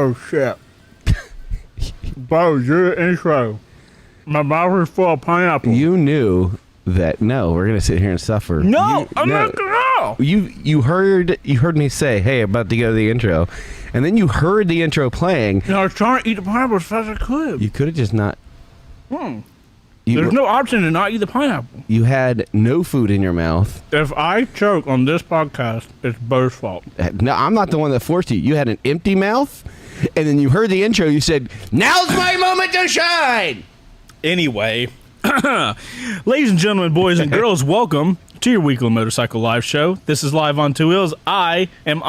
Oh, shit. Beau, your intro. My mouth is full of pineapple. You knew that, no, we're going to sit here and suffer. No, I'm not going to. You heard me say, hey, I'm about to go to the intro. And then you heard the intro playing. I was trying to eat the pineapple as fast as I could. You could have just not. There's no option to not eat the pineapple. You had no food in your mouth. If I choke on this podcast, it's Beau's fault. No, I'm not the one that forced you. You had an empty mouth, and then you heard the intro. You said, now's my moment to shine. Anyway, ladies and gentlemen, boys and girls, welcome to your weekly motorcycle live show. This is Live on Two Wheels. I am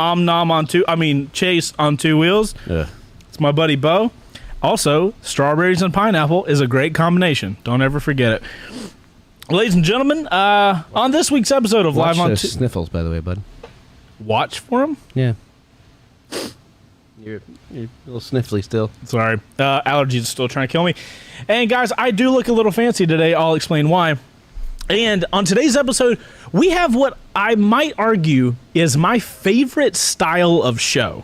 Chase on two wheels. It's my buddy Beau. Also, strawberries and pineapple is a great combination. Don't ever forget it. Ladies and gentlemen, on this week's episode of Watch Live on those sniffles, by the way, bud. Watch for them? Yeah. You're a little sniffly still. Sorry. Allergies are still trying to kill me. And guys, I do look a little fancy today. I'll explain why. And on today's episode, we have what I might argue is my favorite style of show.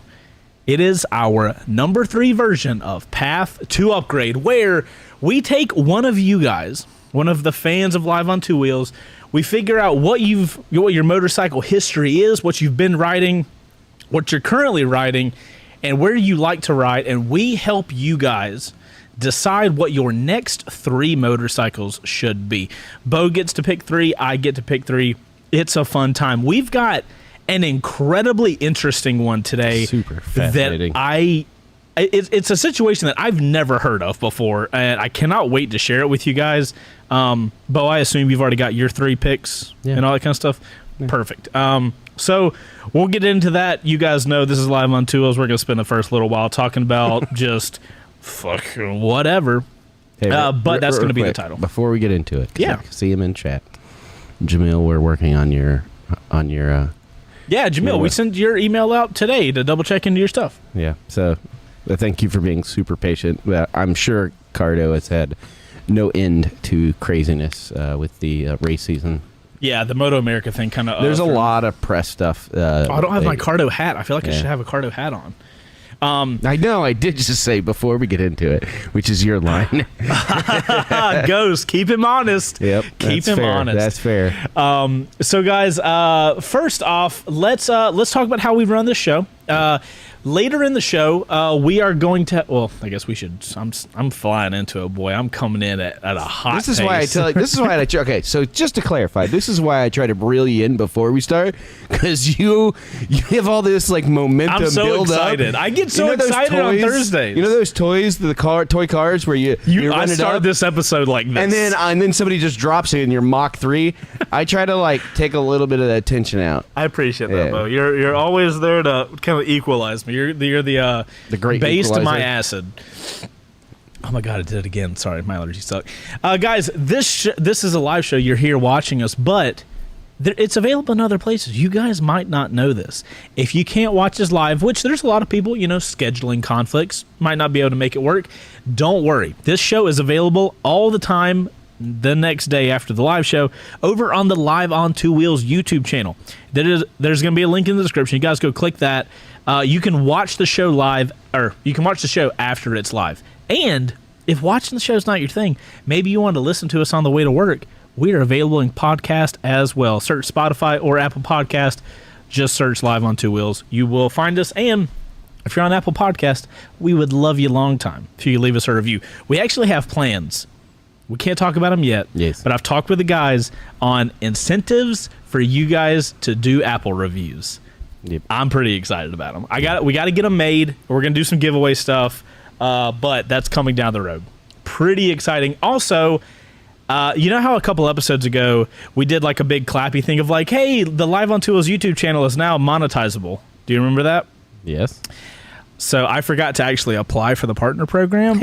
It is our number 3 version of Path to Upgrade, where we take one of you guys, one of the fans of Live on Two Wheels, we figure out what your motorcycle history is, what you've been riding, what you're currently riding, and where you like to ride, and we help you guys decide what your next 3 motorcycles should be. Beau gets to pick 3, I get to pick 3. It's a fun time. We've got an incredibly interesting one today. Super fascinating. It's a situation that I've never heard of before, and I cannot wait to share it with you guys. Beau, I assume you've already got your 3 picks and all that kind of stuff. Yeah. Perfect. So we'll get into that. You guys know this is Live on Two Wheels. We're going to spend the first little while talking about just fucking whatever. Hey, but that's going to be the title. Before we get into it, yeah. I see him in chat. Jamil, we're working on your yeah, Jamil, we sent your email out today to double check into your stuff. Yeah, so thank you for being super patient. I'm sure Cardo has had no end to craziness with the race season. Yeah, the Moto America thing kind of... There's a lot of press stuff. I don't have my Cardo hat. I feel like I should have a Cardo hat on. I know, I did just say before we get into it, which is your line. Ghost, keep him honest. Yep, keep him honest. That's fair. So guys, first off, let's talk about how we run this show. Later in the show, we are going to. Well, I guess we should. I'm flying into it, boy. I'm coming in at a hot. This is pace. why I tell you. This is why I. Okay, so just to clarify, this is why I try to reel you in before we start, because you have all this like momentum. I'm so build excited. Up. I get so excited on Thursdays. You know those toys, toy cars where you I started this episode like this, and then somebody just drops it in your Mach 3. I try to like take a little bit of the tension out. I appreciate that, Beau. You're always there to kind of equalize me. You're the great base equalizer. to my acid. Oh my god, I did it again. Sorry, my allergies suck. Guys, this is a live show. You're here watching us, but it's available in other places. You guys might not know this. If you can't watch us live, which there's a lot of people, scheduling conflicts, might not be able to make it work, don't worry. This show is available all the time the next day after the live show over on the Live on Two Wheels YouTube channel. There's going to be a link in the description. You guys go click that. You can watch the show live, or you can watch the show after it's live. And if watching the show is not your thing, maybe you want to listen to us on the way to work, we are available in podcast as well. Search Spotify or Apple Podcast. Just search Live on Two Wheels. You will find us. And if you're on Apple Podcast, we would love you long time if you leave us a review. We actually have plans. We can't talk about them yet, yes, but I've talked with the guys on incentives for you guys to do Apple reviews. Yep. I'm pretty excited about them. We got to get them made. We're going to do some giveaway stuff, but that's coming down the road. Pretty exciting. Also, you know how a couple episodes ago we did like a big clappy thing of like, hey, the Live on Two Wheels YouTube channel is now monetizable. Do you remember that? Yes. So I forgot to actually apply for the partner program,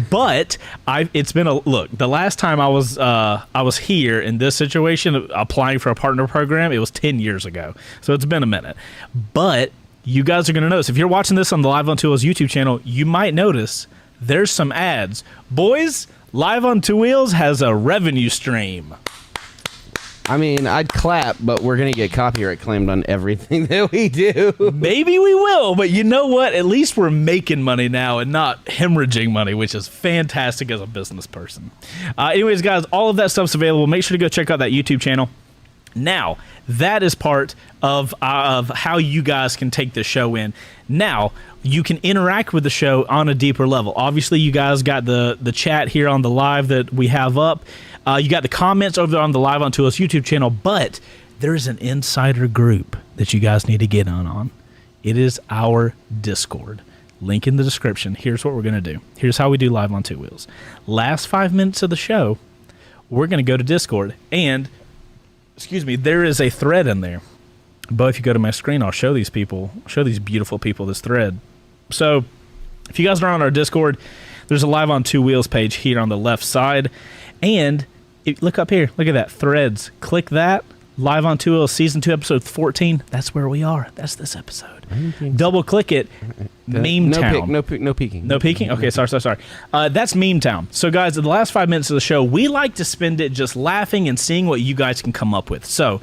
but it's been look. The last time I was here in this situation applying for a partner program, it was 10 years ago. So it's been a minute. But you guys are going to notice if you're watching this on the Live on Two Wheels YouTube channel, you might notice there's some ads. Boys, Live on Two Wheels has a revenue stream. I mean, I'd clap, but we're going to get copyright claimed on everything that we do. Maybe we will, but you know what? At least we're making money now and not hemorrhaging money, which is fantastic as a business person. Anyways, guys, all of that stuff's available. Make sure to go check out that YouTube channel. Now, that is part of how you guys can take the show in. Now, you can interact with the show on a deeper level. Obviously, you guys got the chat here on the live that we have up. You got the comments over there on the Live on Ontwowheels YouTube channel, but there's an insider group that you guys need to get on. It is our Discord. Link in the description. Here's what we're going to do. Here's how we do Live on Ontwowheels. Last 5 minutes of the show, we're going to go to Discord, and, there is a thread in there. But if you go to my screen, I'll show these beautiful people this thread. So, if you guys are on our Discord, there's a Live on Ontwowheels page here on the left side, and look up here. Look at that. Threads. Click that. Live on Ontwowheels Season 2, Episode 14. That's where we are. That's this episode. Double click it. Meme Town. No peeking. No peeking? Okay, sorry. That's Meme Town. So, guys, in the last 5 minutes of the show, we like to spend it just laughing and seeing what you guys can come up with. So,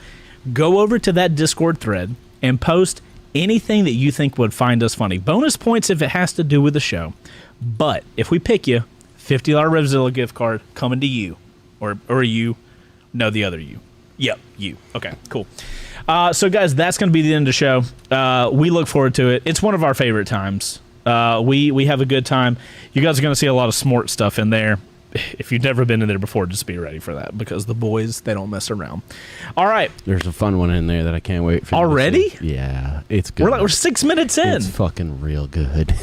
go over to that Discord thread and post anything that you think would find us funny. Bonus points if it has to do with the show. But if we pick you, $50 Revzilla gift card coming to you. Or you. No, the other you. Yep, you. Okay, cool. So, guys, that's going to be the end of the show. We look forward to it. It's one of our favorite times. We have a good time. You guys are going to see a lot of smart stuff in there. If you've never been in there before, just be ready for that, because the boys, they don't mess around. All right. There's a fun one in there that I can't wait for. Already? Yeah, it's good. We're 6 minutes in. It's fucking real good.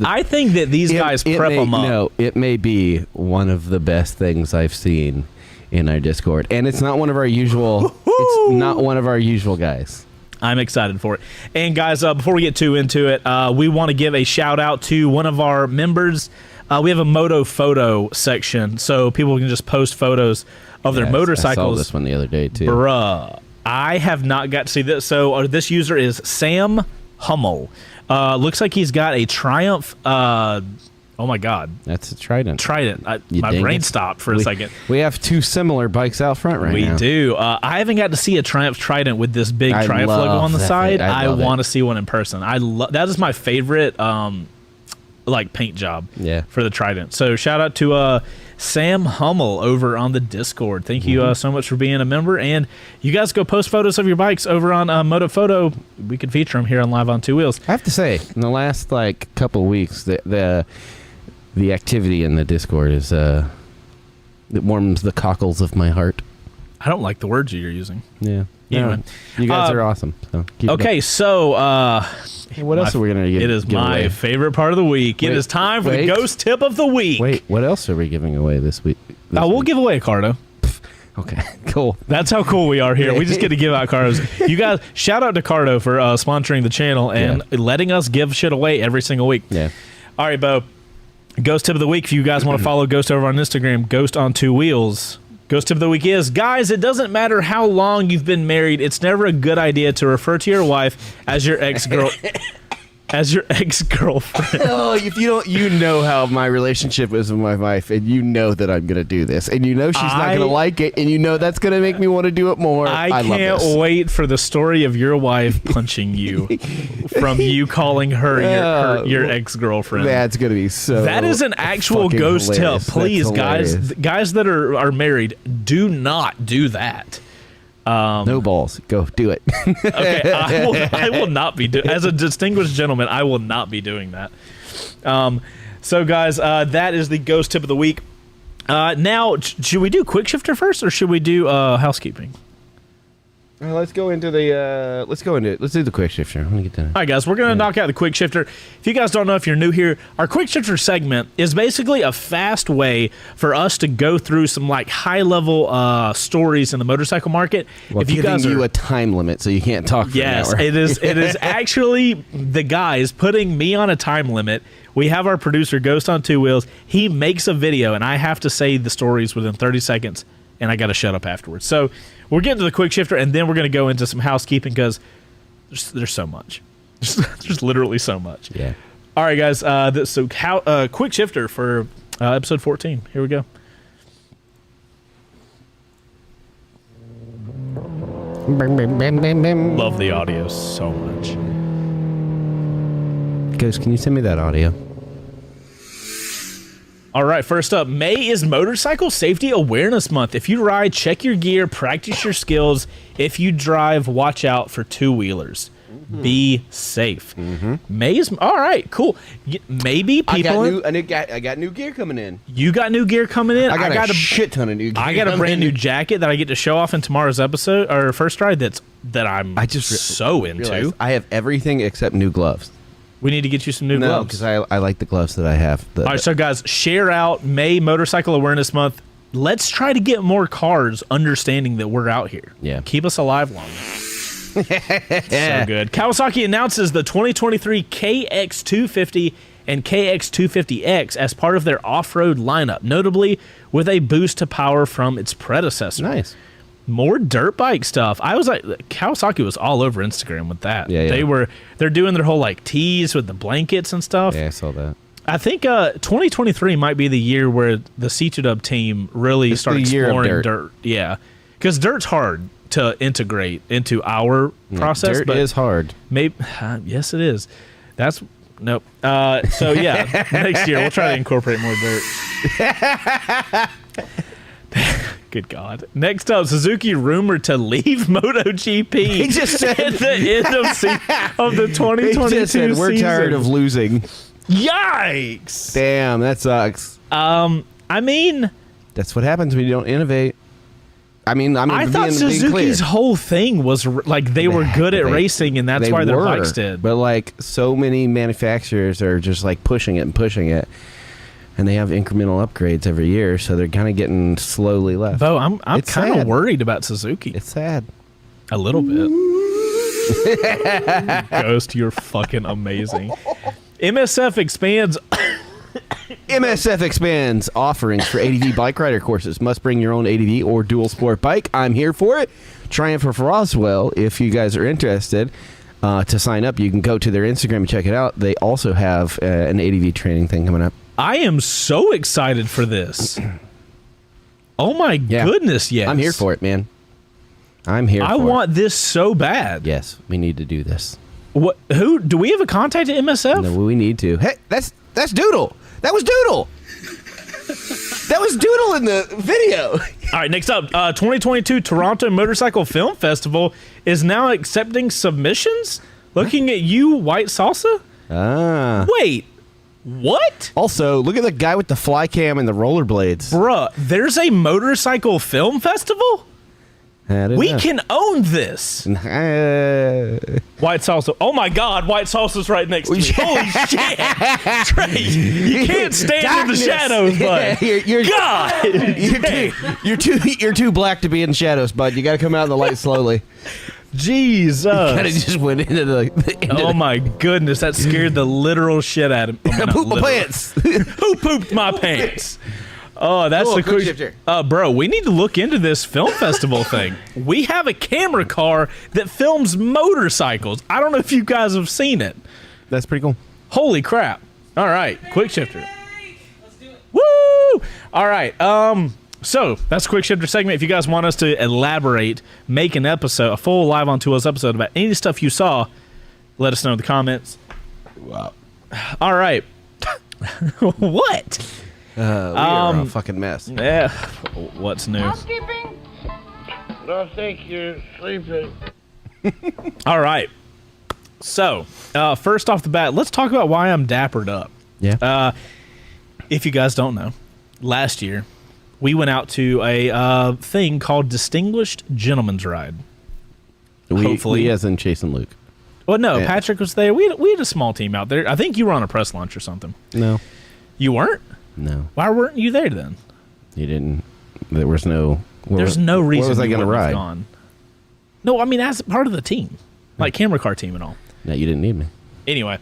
I think that these guys prep them up. No, it may be one of the best things I've seen in our Discord, and it's not one of our usual. It's not one of our usual guys. I'm excited for it. And guys, before we get too into it, we want to give a shout out to one of our members. We have a moto photo section, so people can just post photos of their motorcycles. I saw this one the other day too. Bruh, I have not got to see this. So this user is Sam Hummel. Looks like he's got a Triumph. Oh my God, that's a Trident. My brain stopped for a second. We have two similar bikes out front right now. We do. I haven't got to see a Triumph Trident with this big Triumph logo on the side. I want to see one in person. That is my favorite paint job for the Trident. So shout out to Sam Hummel over on the Discord. Thank you so much for being a member. And you guys go post photos of your bikes over on Moto Photo. We could feature them here on Live on Ontwowheels. I have to say, in the last couple of weeks, the activity in the Discord is it warms the cockles of my heart. I don't like the words you're using. Yeah. Anyway, you guys are awesome. So okay, so what else are we going to give? It is my away? favorite part of the week. It is time for the ghost tip of the week. Wait, what else are we giving away this week? We'll give away a Cardo. Okay, cool. That's how cool we are here. We just get to give out Cardos. You guys, shout out to Cardo for sponsoring the channel and letting us give shit away every single week. Yeah. All right, Beau. Ghost tip of the week. If you guys want to follow Ghost over on Instagram, Ghost on Two Wheels. Ghost tip of the week is, guys, it doesn't matter how long you've been married. It's never a good idea to refer to your wife as your ex-girlfriend. Oh, if you don't, you know how my relationship is with my wife, and you know that I'm gonna do this, and you know she's not gonna like it, and you know that's gonna make me want to do it more. I can't wait for the story of your wife punching you from you calling her your ex-girlfriend. That's gonna be so. That is an actual ghost tip. Please, guys that are married, do not do that. No balls. Go do it. Okay, I will not be doing. As a distinguished gentleman, I will not be doing that. So, guys, that is the ghost tip of the week. Now, should we do quick shifter first, or should we do housekeeping? Let's do the quick shifter. I'm gonna get done. All right, guys, we're gonna knock out the quick shifter. If you guys don't know, if you're new here, our quick shifter segment is basically a fast way for us to go through some high level stories in the motorcycle market. Well, if you guys you a time limit, so you can't talk for an hour. It is actually the guys putting me on a time limit. We have our producer Ghost on Two Wheels. He makes a video, and I have to say the stories within 30 seconds, and I got to shut up afterwards. So we're getting to the quick shifter, and then we're going to go into some housekeeping because there's so much. There's literally so much. Yeah. All right, guys. Quick shifter for episode 14. Here we go. Love the audio so much. Ghost, can you send me that audio? All right, first up, May is Motorcycle Safety Awareness Month. If you ride, check your gear, practice your skills. If you drive, watch out for two-wheelers. Be safe. May is all right. Cool. Maybe people. I got new gear coming in. You got new gear coming in. I got a shit ton of new gear. I got a brand new jacket that I get to show off in tomorrow's episode or first ride. I just so into. I have everything except new gloves. We need to get you some new gloves because I like the gloves that I have. All right, so guys, share out May Motorcycle Awareness Month. Let's try to get more cars understanding that we're out here. Yeah. Keep us alive longer. So good. Kawasaki announces the 2023 KX250 and KX250X as part of their off-road lineup, notably with a boost to power from its predecessor. Nice. More dirt bike stuff. I was like, Kawasaki was all over Instagram with that. Yeah. They're doing their whole like tees with the blankets and stuff. Yeah, I saw that. I think 2023 might be the year where the C2Dub team really starts exploring dirt. Yeah, because dirt's hard to integrate into our process. Dirt is hard. Maybe yes, it is. That's nope. So yeah, next year we'll try to incorporate more dirt. Good God. Next up, Suzuki rumored to leave MotoGP. He just said at the end of the 2022 he just said, we're tired of losing. Yikes! Damn, that sucks. I mean, that's what happens when you don't innovate. I thought Suzuki's whole thing was like they were good at racing, and that's why their bikes did. But like so many manufacturers are just like pushing it, and they have incremental upgrades every year, so they're kind of getting slowly left. Beau, I'm kind of worried about Suzuki. It's sad. A little bit. Ghost, you're fucking amazing. MSF expands offerings for ADV bike rider courses. Must bring your own ADV or dual sport bike. I'm here for it. Triumph for Roswell. If you guys are interested to sign up, you can go to their Instagram and check it out. They also have an ADV training thing coming up. I am so excited for this. Oh my goodness, yes. I'm here for it, man. I want this so bad. Yes, we need to do this. What? Who? Do we have a contact at MSF? No, we need to. Hey, that's Doodle. That was Doodle. That was Doodle in the video. All right, next up, 2022 Toronto Motorcycle Film Festival is now accepting submissions. Looking at you, White Salsa. Wait. What? Also, look at the guy with the fly cam and the rollerblades. Bruh, there's a motorcycle film festival? We can own this. White Salsa. Oh my God, White Salsa's right next to me. Holy shit. Trey, you can't stand in the shadows, bud. God. You're too black to be in the shadows, bud. You got to come out in the light slowly. Jesus. Kind of just went into the my goodness, that scared the literal shit out of me. I pooped my pants. Who pooped my pants? Oh, that's cool, the cool. Bro, we need to look into this film festival thing. We have a camera car that films motorcycles. I don't know if you guys have seen it. That's pretty cool. Holy crap. All right, quick shifter. Let's do it. Woo! All right. So that's a quick shifter segment. If you guys want us to elaborate, make an episode, a full live on Ontwowheels episode about any stuff you saw, let us know in the comments. Wow. All right. What? We are a fucking mess. Yeah. What's new? Housekeeping? I think you're sleeping. All right. So, first off the bat, let's talk about why I'm dappered up. Yeah. If you guys don't know, last year, we went out to a thing called Distinguished Gentleman's Ride. Hopefully. We as in Chase and Luke. Well, no, yeah. Patrick was there. We had a small team out there. I think you were on a press launch or something. No. You weren't? No. Why weren't you there then? You didn't. There was no... There's no reason where was I going to ride? Gone. No, I mean, as part of the team. Like camera car team and all. No, you didn't need me. Anyway,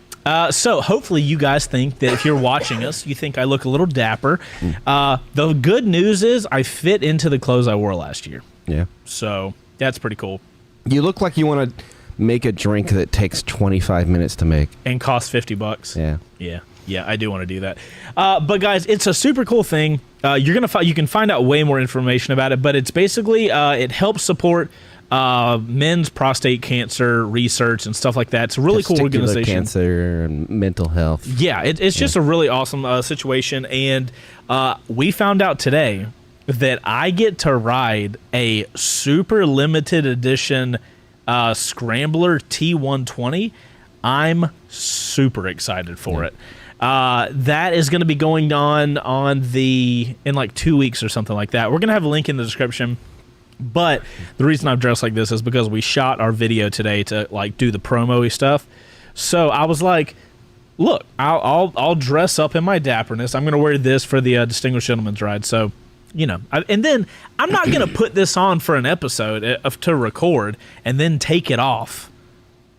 so hopefully you guys think that if you're watching us, you think I look a little dapper. The good news is I fit into the clothes I wore last year. Yeah. So that's pretty cool. You look like you want to make a drink that takes 25 minutes to make. And costs $50. Yeah. Yeah. Yeah, I do want to do that. But guys, it's a super cool thing. You can find out way more information about it, but it's basically it helps support men's prostate cancer research and stuff like that. It's a really cool organization. Cancer and mental health. Yeah, it's just a really awesome situation. And we found out today that I get to ride a super limited edition Scrambler T120. I'm super excited for it. That is going to be going on in like 2 weeks or something like that. We're going to have a link in the description. But the reason I'm dressed like this is because we shot our video today to like do the promo-y stuff. So I was like, look, I'll dress up in my dapperness. I'm going to wear this for the Distinguished Gentleman's Ride. So, you know, and then I'm not going to put this on for an episode to record and then take it off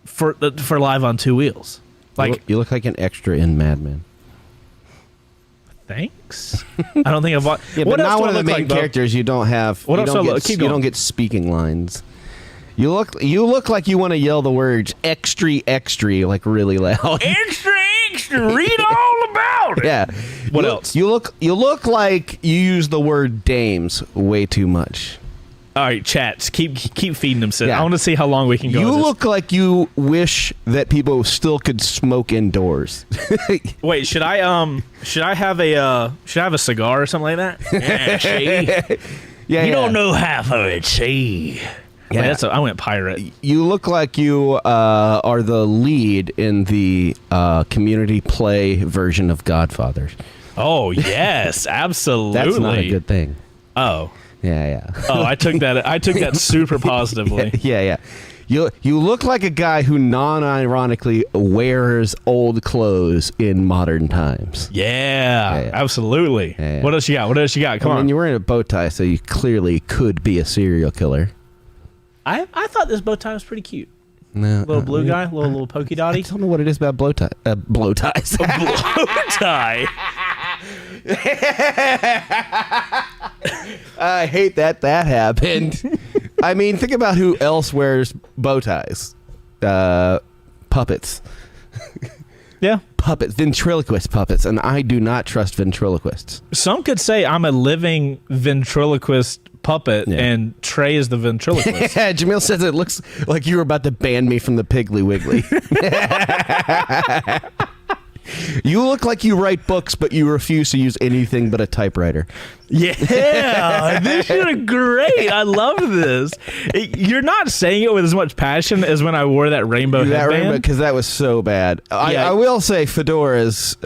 for live on Two Wheels. Like, you look like an extra in Mad Men. Thanks. I don't think I've watched. Yeah, but not one of the main characters. You don't have. What you else? Don't you don't get speaking lines. You look like you want to yell the words "extra, extra" like really loud. Extra, extra. Read all about it. Yeah. What else? You look like you use the word dames way too much. All right, chats. Keep feeding them. Sid. Yeah. I want to see how long we can go. You with this. look like you wish that people still could smoke indoors. Wait, should I have a cigar or something like that? Yeah, see? Yeah, you don't know half of it, see? Yeah. Wait, I went pirate. You look like you are the lead in the community play version of Godfather. Oh yes, absolutely. That's not a good thing. Oh. Yeah. Oh, I took that super positively. Yeah. You look like a guy who non-ironically wears old clothes in modern times. Yeah. Absolutely. Yeah. What else you got? Come on. And you're wearing a bow tie, so you clearly could be a serial killer. I thought this bow tie was pretty cute. No, Little blue guy, little pokey dotty. I don't know what it is about blow ties. A blow tie. I hate that happened. I mean, think about who else wears bow ties. Puppets. Yeah. Puppets. Ventriloquist puppets. And I do not trust ventriloquists. Some could say I'm a living ventriloquist puppet, and Trey is the ventriloquist. Yeah, Jamil says it looks like you were about to ban me from the Piggly Wiggly. You look like you write books, but you refuse to use anything but a typewriter. Yeah, this is great. I love this. You're not saying it with as much passion as when I wore that rainbow headband. Because that was so bad. I will say fedoras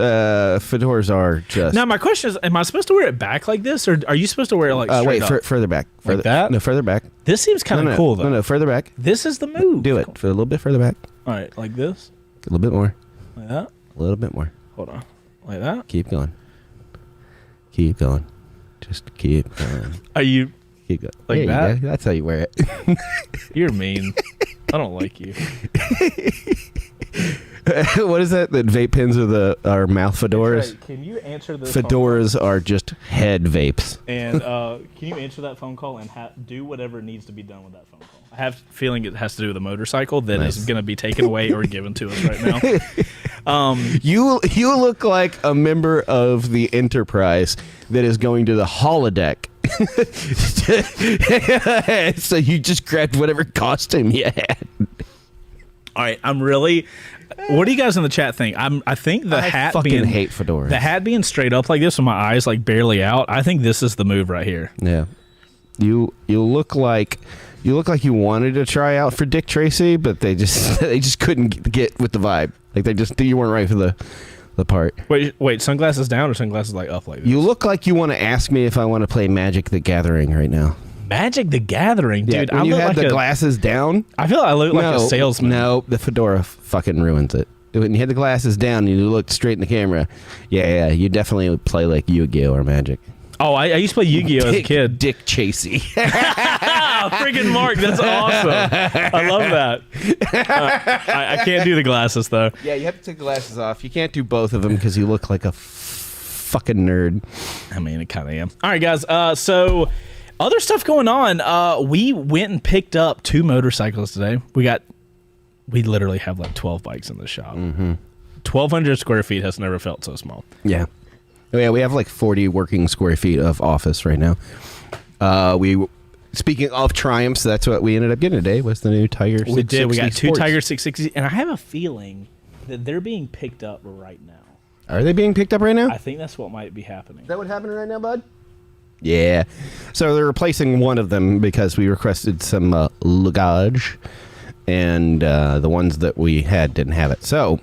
are just... Now, my question is, am I supposed to wear it back like this, or are you supposed to wear it like straight up? Further back. Like that? No, further back. This seems kind of cool, though. No, further back. This is the move. Do it. For a little bit further back. All right, like this? A little bit more. Like that? A little bit more. Hold on. Like that? Keep going. Keep going. Just keep going. Are you... Keep going. Like that? That's how you wear it. You're mean. I don't like you. What is that? That vape pens are mouth fedoras? Right. Can you answer this Fedoras are just head vapes. And can you answer that phone call and do whatever needs to be done with that phone call? I have a feeling it has to do with a motorcycle that is going to be taken away or given to us right now. You look like a member of the Enterprise that is going to the holodeck. So you just grabbed whatever costume you had. All right, I'm really... What do you guys in the chat think? I think the hat fucking hate fedoras. The hat being straight up like this with my eyes like barely out. I think this is the move right here. Yeah, you look like you wanted to try out for Dick Tracy, but they just couldn't get with the vibe. Like you weren't right for the part. Wait, sunglasses down or sunglasses like up like this? You look like you want to ask me if I want to play Magic the Gathering right now. Magic the Gathering, dude. When you had the glasses down. I feel like I look like a salesman. No, the fedora fucking ruins it. When you had the glasses down and you looked straight in the camera, yeah, you definitely would play like Yu-Gi-Oh or Magic. Oh, I used to play Yu-Gi-Oh as a kid. Dick Chasey. Freaking Mark, that's awesome. I love that. I can't do the glasses though. Yeah, you have to take the glasses off. You can't do both of them because you look like a fucking nerd. I mean, I kind of am. All right, guys. So other stuff going on. We went and picked up 2 motorcycles today. We literally have like 12 bikes in the shop. 1,200 square feet has never felt so small. Yeah. Oh, yeah, we have like 40 working square feet of office right now. We speaking of Triumphs, that's what we ended up getting today. Was the new Tiger? We did. We got two Sports. Tiger 660s, and I have a feeling that they're being picked up right now. Are they being picked up right now? I think that's what might be happening. Is that what's happening right now, bud? Yeah. So they're replacing one of them because we requested some luggage, and the ones that we had didn't have it. So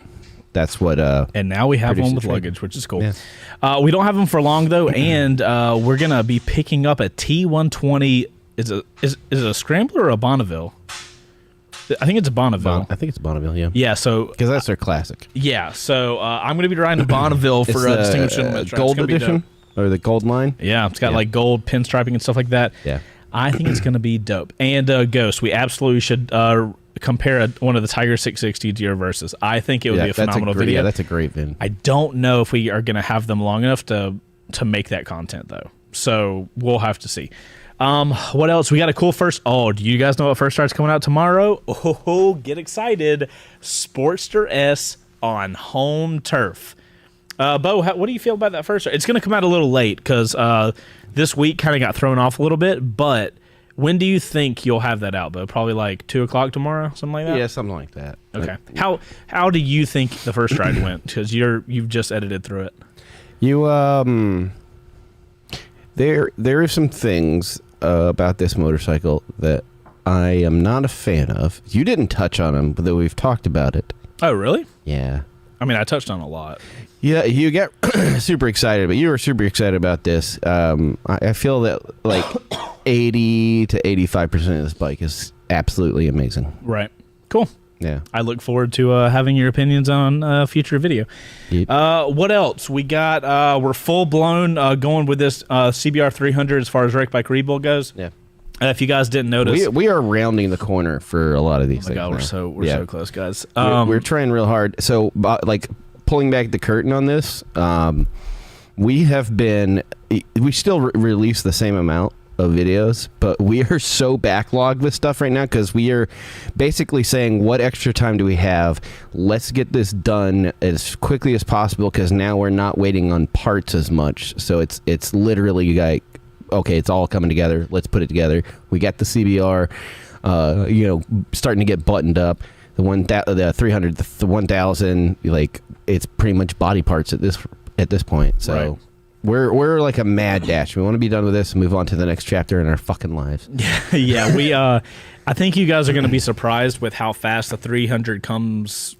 that's what. And now we have one with luggage, which is cool. Yeah. We don't have them for long though, and we're gonna be picking up a T120. Is it a Scrambler or a Bonneville? I think it's a Bonneville. I think it's Bonneville. Yeah. Yeah. So because that's their classic. Yeah. So I'm gonna be riding a Bonneville for Distinguished Gentleman. Gold edition or the gold line. Yeah, it's got like gold pinstriping and stuff like that. Yeah. I think it's gonna be dope. And Ghost, we absolutely should compare one of the Tiger 660 to your Versus. I think it would be a phenomenal video. Yeah, that's a great vid. I don't know if we are going to have them long enough to make that content, though. So we'll have to see. What else? We got a cool first. Oh, do you guys know what first start's coming out tomorrow? Oh, get excited. Sportster S on home turf. Beau, what do you feel about that first start? It's going to come out a little late because this week kind of got thrown off a little bit, but when do you think you'll have that out, Beau? Probably like 2 o'clock tomorrow, something like that? Yeah, something like that. Okay. How do you think the first ride went? Because you've just edited through it. There are some things about this motorcycle that I am not a fan of. You didn't touch on them, but though we've talked about it. Oh, really? Yeah. I mean, I touched on a lot. Yeah, you get super excited, but you were super excited about this. I feel that like 80 to 85% of this bike is absolutely amazing. Right. Cool. Yeah. I look forward to having your opinions on a future video. Yep. What else? We got, we're full blown going with this CBR 300 as far as Wreck Bike Rebuild goes. Yeah. If you guys didn't notice. We are rounding the corner for a lot of these things. God, we're so close, guys. We're trying real hard. So, like, pulling back the curtain on this, we still release the same amount of videos, but we are so backlogged with stuff right now because we are basically saying, what extra time do we have? Let's get this done as quickly as possible because now we're not waiting on parts as much. So it's literally like, okay, it's all coming together. Let's put it together. We got the CBR, starting to get buttoned up. The 300, the 1000, like it's pretty much body parts at this point. So. Right. We're like a mad dash. We want to be done with this and move on to the next chapter in our fucking lives. Yeah, we I think you guys are going to be surprised with how fast the 300 comes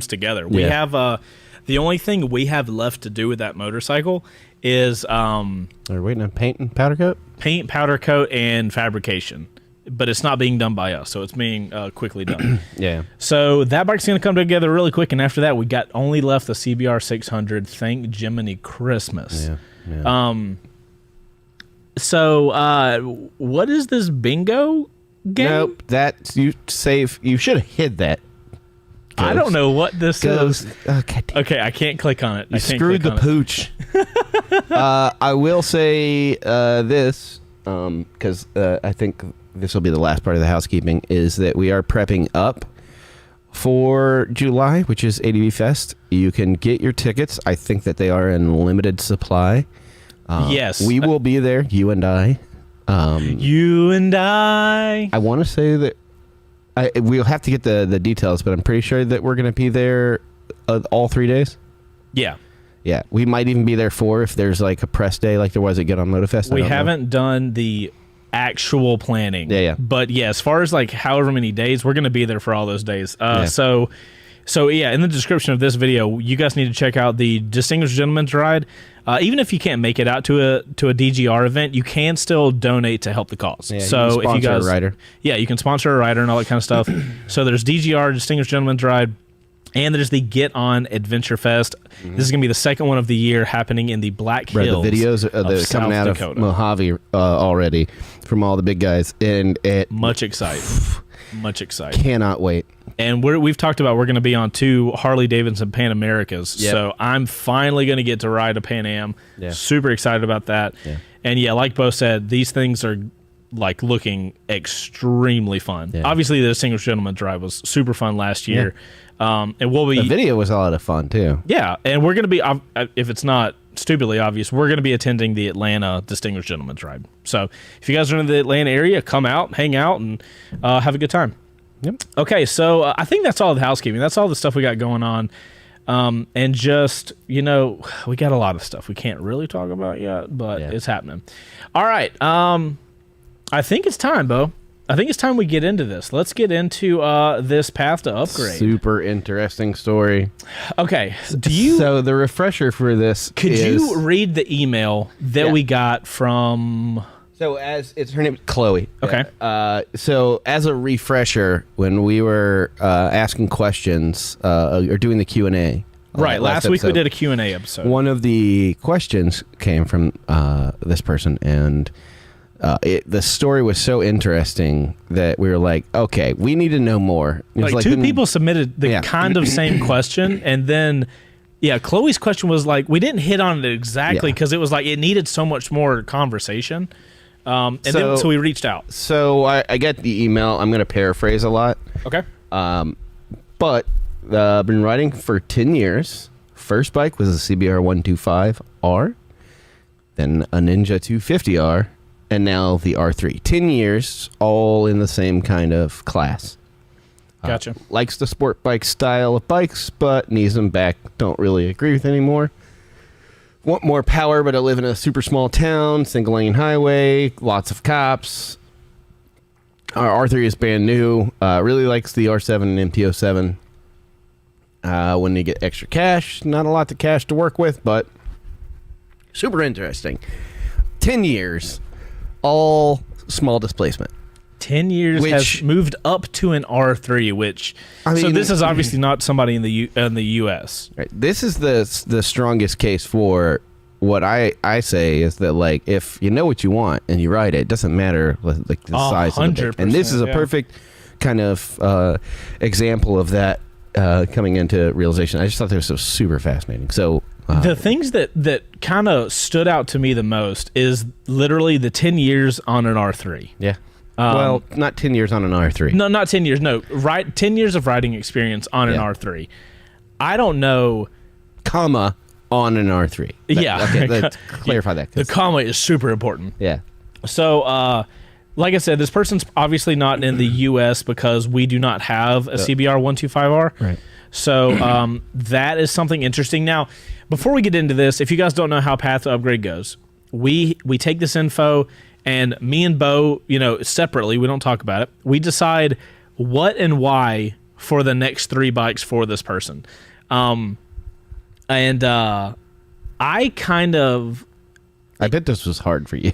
together. We have the only thing we have left to do with that motorcycle is we're waiting on paint and powder coat? Paint, powder coat, and fabrication. But it's not being done by us, so it's being quickly done. Yeah. So that bike's going to come together really quick, and after that, we got only left the CBR 600. Thank Jiminy Christmas. Yeah. So what is this bingo game? Nope. You should have hid that. I don't know what this is. Okay, I can't click on it. You screwed the pooch. I will say this, because I think this will be the last part of the housekeeping, is that we are prepping up for July, which is ADV Fest. You can get your tickets. I think that they are in limited supply. Yes. We will be there, you and I. I want to say that we'll have to get the details, but I'm pretty sure that we're going to be there all 3 days. Yeah. Yeah. We might even be there 4 if there's like a press day like there was at Get On Motovest. We haven't done the actual planning. Yeah. But yeah, as far as like however many days, we're going to be there for all those days. So yeah, in the description of this video, you guys need to check out the Distinguished Gentleman's Ride. Even if you can't make it out to a DGR event, you can still donate to help the cause. Yeah, so if you guys, a rider. Yeah, you can sponsor a rider and all that kind of stuff. So there's DGR, Distinguished Gentleman's Ride, and there's the Get On Adventure Fest. Mm-hmm. This is going to be the second one of the year, happening in the Black Hills. The videos are coming out Dakota. Of Mojave already from all the big guys, and much excited. Much excited. Cannot wait. And we've talked about we're going to be on 2 Harley Davidson Pan Americas. Yep. So I'm finally going to get to ride a Pan Am. Yeah. Super excited about that. Yeah. And yeah, like Beau said, these things are like looking extremely fun. Yeah. Obviously, the Distinguished Gentleman's Ride was super fun last year. Yeah. And we'll be. The video was a lot of fun too. Yeah, and we're going to be, if it's not stupidly obvious, we're going to be attending the Atlanta Distinguished Gentleman's Ride. So if you guys are in the Atlanta area, come out, hang out, and have a good time. Yep. Okay, so I think that's all the housekeeping. That's all the stuff we got going on. And just, we got a lot of stuff we can't really talk about yet, but it's happening. All right. I think it's time, Beau. I think it's time we get into this. Let's get into this path to upgrade. Super interesting story. Okay. So the refresher for this Could you read the email that we got from... So her name is Chloe. Okay. So as a refresher, when we were asking questions or doing the Q&A. Right. Last week we did a Q&A episode. One of the questions came from this person, and the story was so interesting that we were like, okay, we need to know more. Like two people submitted the kind of same question, and then Chloe's question was like, we didn't hit on it exactly because it was like it needed so much more conversation. So we reached out. So I get the email. I'm going to paraphrase a lot. Okay. But I've been riding for 10 years. First bike was a CBR 125R, then a Ninja 250R, and now the R3. 10 years, all in the same kind of class. Gotcha. Likes the sport bike style of bikes, but knees and back don't really agree with anymore. Want more power, but I live in a super small town, single lane highway, lots of cops. Our R3 is brand new. Really likes the R7 and MT-07. When you get extra cash, not a lot of cash to work with, but super interesting. 10 years, all small displacement. 10 years has moved up to an R3, which... so this is obviously not somebody in the U.S. Right. This is the strongest case for what I say is that, like, if you know what you want and you ride it, it doesn't matter, like, the size of the bike. And this is a perfect kind of example of that coming into realization. I just thought this was super fascinating. So... the things that kind of stood out to me the most is literally the 10 years on an R3. Yeah. Well, not 10 years on an R3. No, not 10 years. No, 10 years of riding experience on an R3. I don't know. Comma, on an R3. Okay, let's clarify that. The comma is super important. Yeah. So, like I said, this person's obviously not in the U.S. because we do not have a CBR 125R. Right. So, that is something interesting. Now, before we get into this, if you guys don't know how Path to Upgrade goes, we take this info... And me and Beau, separately, we don't talk about it. We decide what and why for the next 3 bikes for this person. I bet this was hard for you.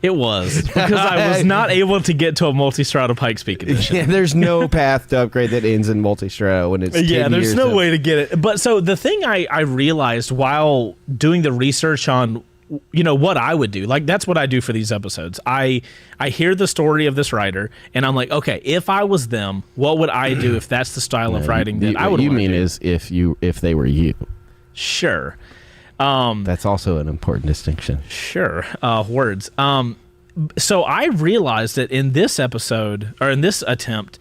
It was, because I was not able to get to a multi-strata Pikes Peak edition. Yeah, there's no path to upgrade that ends in multi-strata when it's 10 there's no way to get it. But so the thing I realized while doing the research on what I would do, like that's what I do for these episodes. I hear the story of this rider, and I'm like, okay, if I was them, what would I do if that's the style of riding that I would do? What you mean is if they were you. Sure. That's also an important distinction. Sure. Words. So I realized that in this episode, or in this attempt,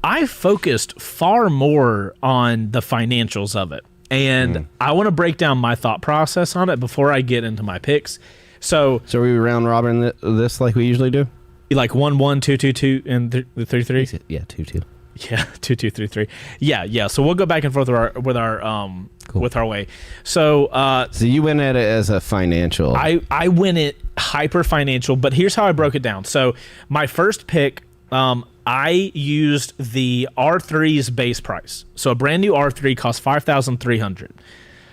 I focused far more on the financials of it. And I want to break down my thought process on it before I get into my picks. So we round robin this like we usually do? Like 1-1, 2-2-2, and 3-3? Yeah, 2-2. Yeah, 2-2-3-3. Yeah. So we'll go back and forth with our way. So you went at it as a financial. I went it hyper financial, but here's how I broke it down. So my first pick, I used the R3's base price. So a brand new R3 costs $5,300.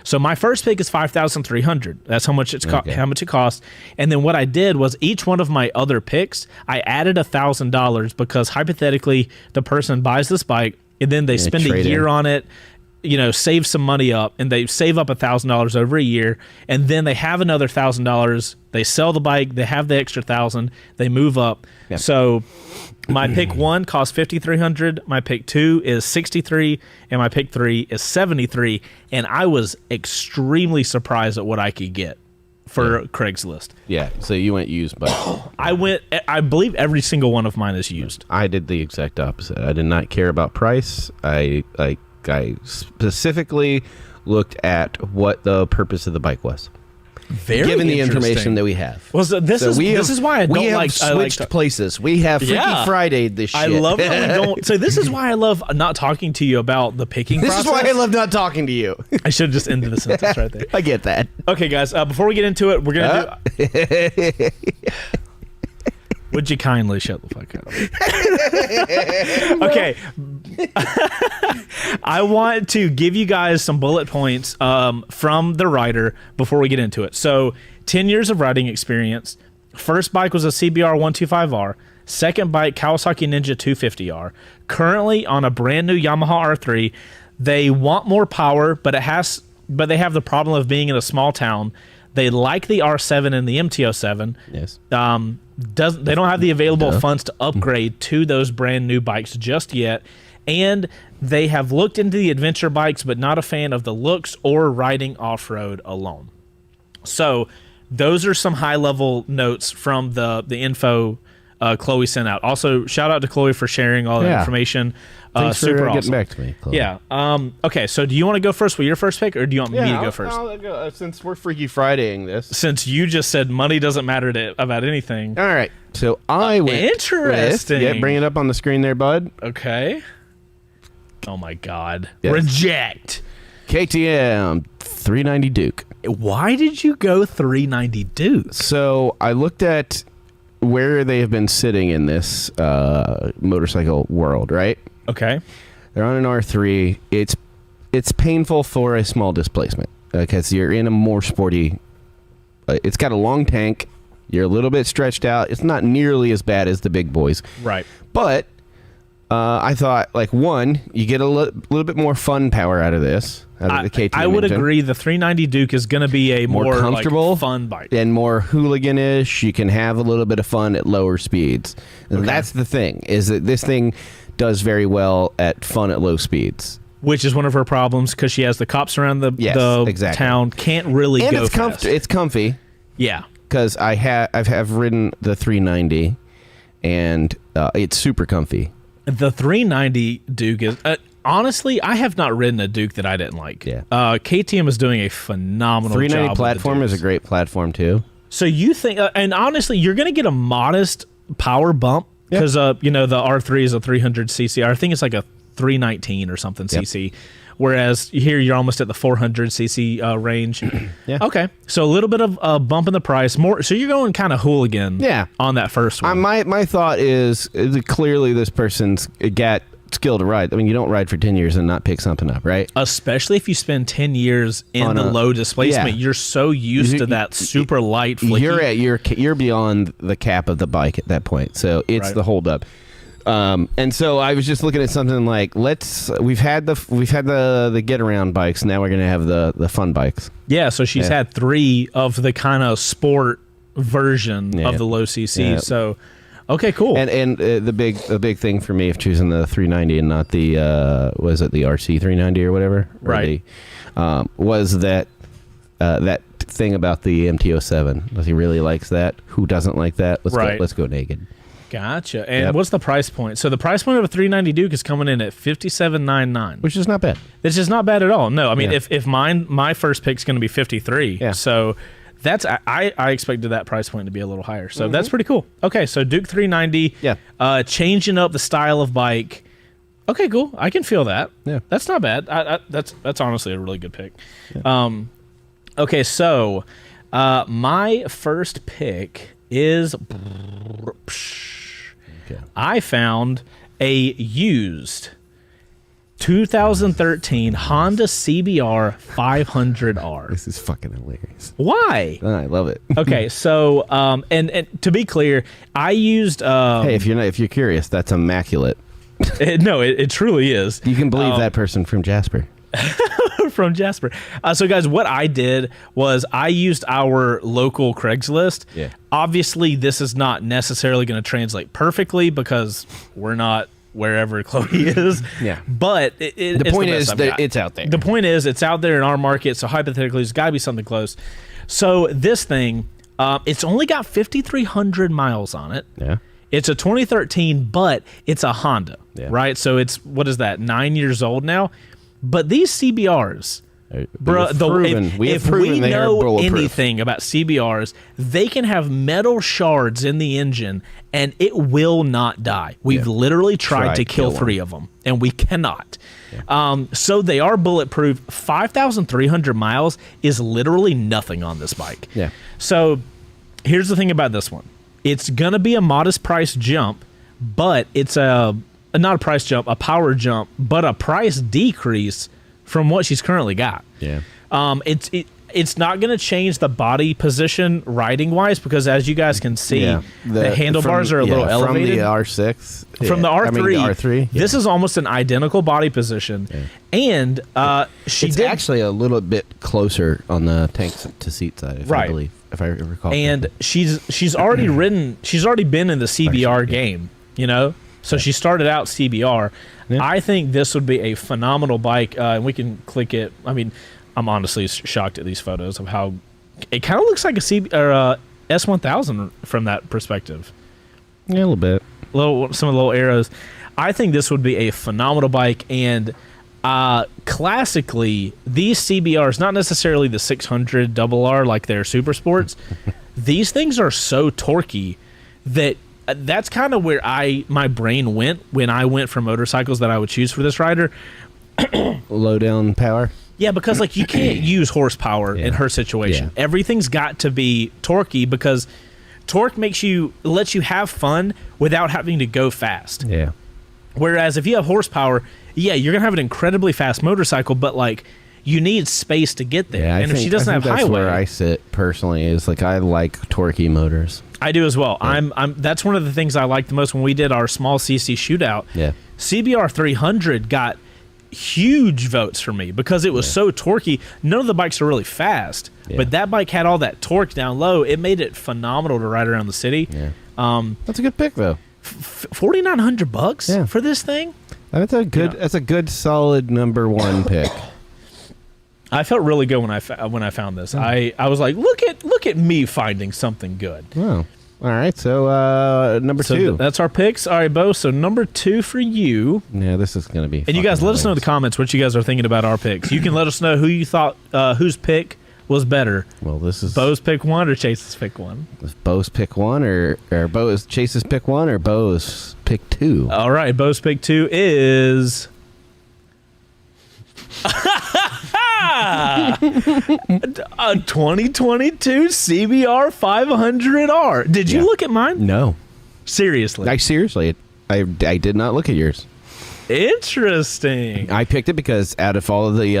So my first pick is $5,300. That's how much how much it costs. And then what I did was each one of my other picks, I added $1,000 because hypothetically the person buys this bike and then they spend a year on it, save some money up, and they save up $1,000 over a year, and then they have another $1,000. They sell the bike, they have the extra $1,000, they move up. Yep. So my pick 1 costs $5,300. My pick 2 is $63,000, and my pick 3 is $73,000. And I was extremely surprised at what I could get for Craigslist. Yeah. So you went used, but I believe every single one of mine is used. I did the exact opposite. I did not care about price. I specifically looked at what the purpose of the bike was. Very given the interesting. information that we have. Well, so this is why I don't we have like switched places. We have Freaky Friday this shit. I love it when we don't. So this is why I love not talking to you about the picking This process. is why I love not talking to you. I should have just ended the sentence right there. I get that. Okay, guys. Before we get into it, we're gonna do. Would you kindly shut the fuck up? Okay. I want to give you guys some bullet points from the rider before we get into it. So, 10 years of riding experience. First bike was a CBR 125R. Second bike, Kawasaki Ninja 250R. Currently on a brand new Yamaha R3. They want more power, but they have the problem of being in a small town. They like the R7 and the MT-07. Yes. They don't have the available funds to upgrade to those brand new bikes just yet, and they have looked into the adventure bikes but not a fan of the looks or riding off-road alone. So those are some high level notes from the info Chloe sent out. Also, shout out to Chloe for sharing all the information. Thanks super for awesome. getting back to me, Chloe. Yeah. Okay, so do you want to go first with your first pick, or do you want me to go first? I'll go, since we're Freaky Fridaying this. Since you just said money doesn't matter about anything. All right. So I went Interesting. Yeah, bring it up on the screen there, bud. Okay. Oh my God. Yes. Reject. KTM 390 Duke. Why did you go 390 Duke? So I looked at where they have been sitting in this motorcycle world, right? Okay. They're on an R3. It's painful for a small displacement because you're in a more sporty. It's got a long tank. You're a little bit stretched out. It's not nearly as bad as the big boys. Right. But I thought, like, one, you get a little bit more fun power out of this, out of the KTM I would engine. agree. The 390 Duke is going to be a more comfortable, like, fun bike. and more hooliganish. You can have a little bit of fun at lower speeds. And that's the thing, is that this thing does very well at fun at low speeds. Which is one of her problems because she has the cops around the town. Can't really And go it's fast. It's comfy. Yeah. Because I have ridden the 390, and it's super comfy. The 390 Duke is... honestly, I have not ridden a Duke that I didn't like. Yeah. KTM is doing a phenomenal 390 job. platform is a great platform, too. So you think... and honestly, you're going to get a modest power bump because, the R3 is a 300cc. I think it's like a 319 or something cc. Whereas here you're almost at the 400cc range. Yeah. Okay. So a little bit of a bump in the price. More. So you're going kind of hooligan. Yeah. On that first one. My thought is clearly this person's got skill to ride. I mean, you don't ride for 10 years and not pick something up, right? Especially if you spend 10 years in the low displacement. You're so used to that super light flicky. You're beyond the cap of the bike at that point. So it's the holdup. And so I was just looking at something like we've had the get around bikes. Now we're gonna have the fun bikes. Yeah. So she's had 3 of the kind of sport version of the low CC. Yeah. So. Okay, cool. And the big thing for me of choosing the 390 and not the was it the RC 390 or whatever, right? Was that thing about the MT-07? He really likes that. Who doesn't like that? Let's go naked. Gotcha. And what's the price point? So the price point of a 390 Duke is coming in at $57,999, which is not bad. It's just not bad at all. No, I mean if my first pick's going to be $53, so. That's I expected that price point to be a little higher, so that's pretty cool. Okay, so Duke 390, changing up the style of bike. Okay, cool. I can feel that. Yeah, that's not bad. That's honestly a really good pick. Yeah. Okay, so my first pick is. I found a used 2013 Honda CBR 500R. This is fucking hilarious. Why? I love it. Okay, so and to be clear, I used. Hey, if you're curious, that's immaculate. It truly is. You can believe that person from Jasper. From Jasper. So guys, what I did was I used our local Craigslist. Yeah. Obviously, this is not necessarily going to translate perfectly because we're not wherever Chloe is. Yeah. But the point is that it's out there. The point is it's out there in our market. So hypothetically, there's got to be something close. So this thing, it's only got 5,300 miles on it. Yeah. It's a 2013, but it's a Honda, right? So it's, what is that, 9 years old now? But these CBRs Bro, if we they are know bulletproof. anything about CBRs, they can have metal shards in the engine and it will not die. We've literally tried to kill 3 of them and we cannot. So they are bulletproof. 5,300 miles is literally nothing on this bike. Yeah. So here's the thing about this one. It's going to be a modest price jump, but it's not a price jump, a power jump, but a price decrease from what she's currently got. Yeah. It's not going to change the body position riding wise because as you guys can see, the handlebars are a little elevated. From the R6. From the R3, R3. This is almost an identical body position. Yeah. And it's actually a little bit closer on the tank to seat side, I believe, if I recall. And she's already she's already been in the CBR game, you know? So she started out CBR. Yeah. I think this would be a phenomenal bike, and we can click it. I mean, I'm honestly shocked at these photos of how it kind of looks like a S1000 from that perspective. Yeah, a little bit. Some of the little arrows. I think this would be a phenomenal bike, and classically, these CBRs, not necessarily the 600 RR like their Super Sports, these things are so torquey that that's kind of where my brain went when I went for motorcycles that I would choose for this rider. Low down power. Yeah, because like you can't use horsepower in her situation. Yeah. Everything's got to be torquey because torque lets you have fun without having to go fast. Yeah. Whereas if you have horsepower, you're gonna have an incredibly fast motorcycle, but like you need space to get there. Yeah, and if she doesn't have that's highway, where I sit personally is like I like torquey motors. I do as well. Yeah. That's one of the things I like the most when we did our small CC shootout. Yeah. CBR 300 got huge votes for me because it was so torquey. None of the bikes are really fast, but that bike had all that torque down low. It made it phenomenal to ride around the city. Yeah. That's a good pick though. $4,900 for this thing. That's a good. That's a good solid number 1 pick. I felt really good when I found this. I was like, look at me finding something good. Oh, all right. So number 2. That's our picks. All right, Beau. So number 2 for you. Yeah, this is gonna be. And you guys let us know in the comments what you guys are thinking about our picks. You can let us know who you thought whose pick was better. Well, this is Beau's pick 1 or Chase's pick 1. Was Beau's pick 1 or Chase's pick 1 or Beau's pick 2? All right, Beau's pick 2 is. A 2022 CBR 500R. Did you look at mine? No. Seriously? I did not look at yours. Interesting. I picked it because out of all the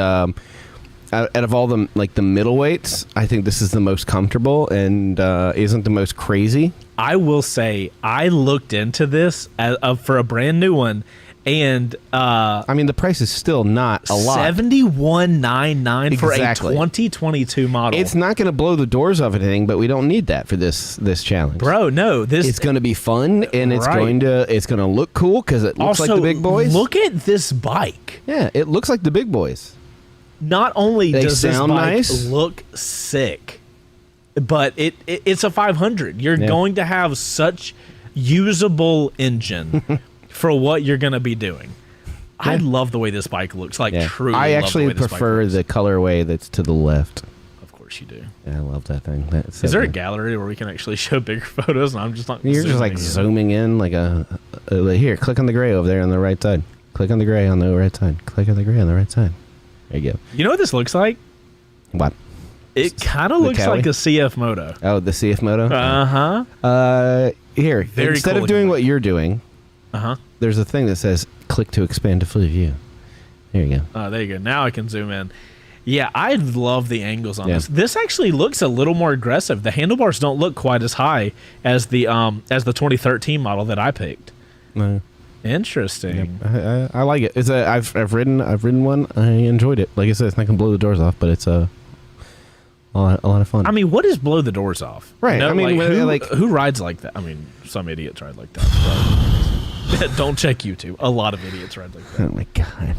like the middleweights, I think this is the most comfortable and isn't the most crazy. I will say I looked into this for a brand new one. And I mean, the price is still not a lot. $71,999 for a 2022 model. It's not going to blow the doors off anything, but we don't need that for this challenge, bro. No, it's going to be fun and it's going to look cool because it looks like the big boys. Look at this bike. Yeah, it looks like the big boys. Not only does this bike nice. look sick, but it's a 500. You're going to have such usable engine. For what you're going to be doing. I love the way this bike looks. Truly I actually prefer the colorway that's to the left. Of course you do. Yeah, I love that thing. Is there a gallery where we can actually show bigger photos? And I'm just not. You're just like zooming in like here, click on the gray over there on the right side. Click on the gray on the right side. Click on the gray on the right side. There you go. You know what this looks like? What? It kind of looks like a CF Moto. Oh, the CF Moto? Uh-huh. Here, instead cool of doing what you're doing, uh-huh, there's a thing that says click to expand to full view. There you go. Oh, there you go. Now I can zoom in. Yeah, I love the angles on this. This actually looks a little more aggressive. The handlebars don't look quite as high as the 2013 model that I picked. No. Interesting. Yep. I like it. I've ridden one. I enjoyed it. Like I said, it's not gonna blow the doors off, but it's a lot of fun. I mean, what does blow the doors off? Right. You know, I mean, who rides like that? I mean, some idiots ride like that. Don't check YouTube. A lot of idiots ride like that. Oh my god.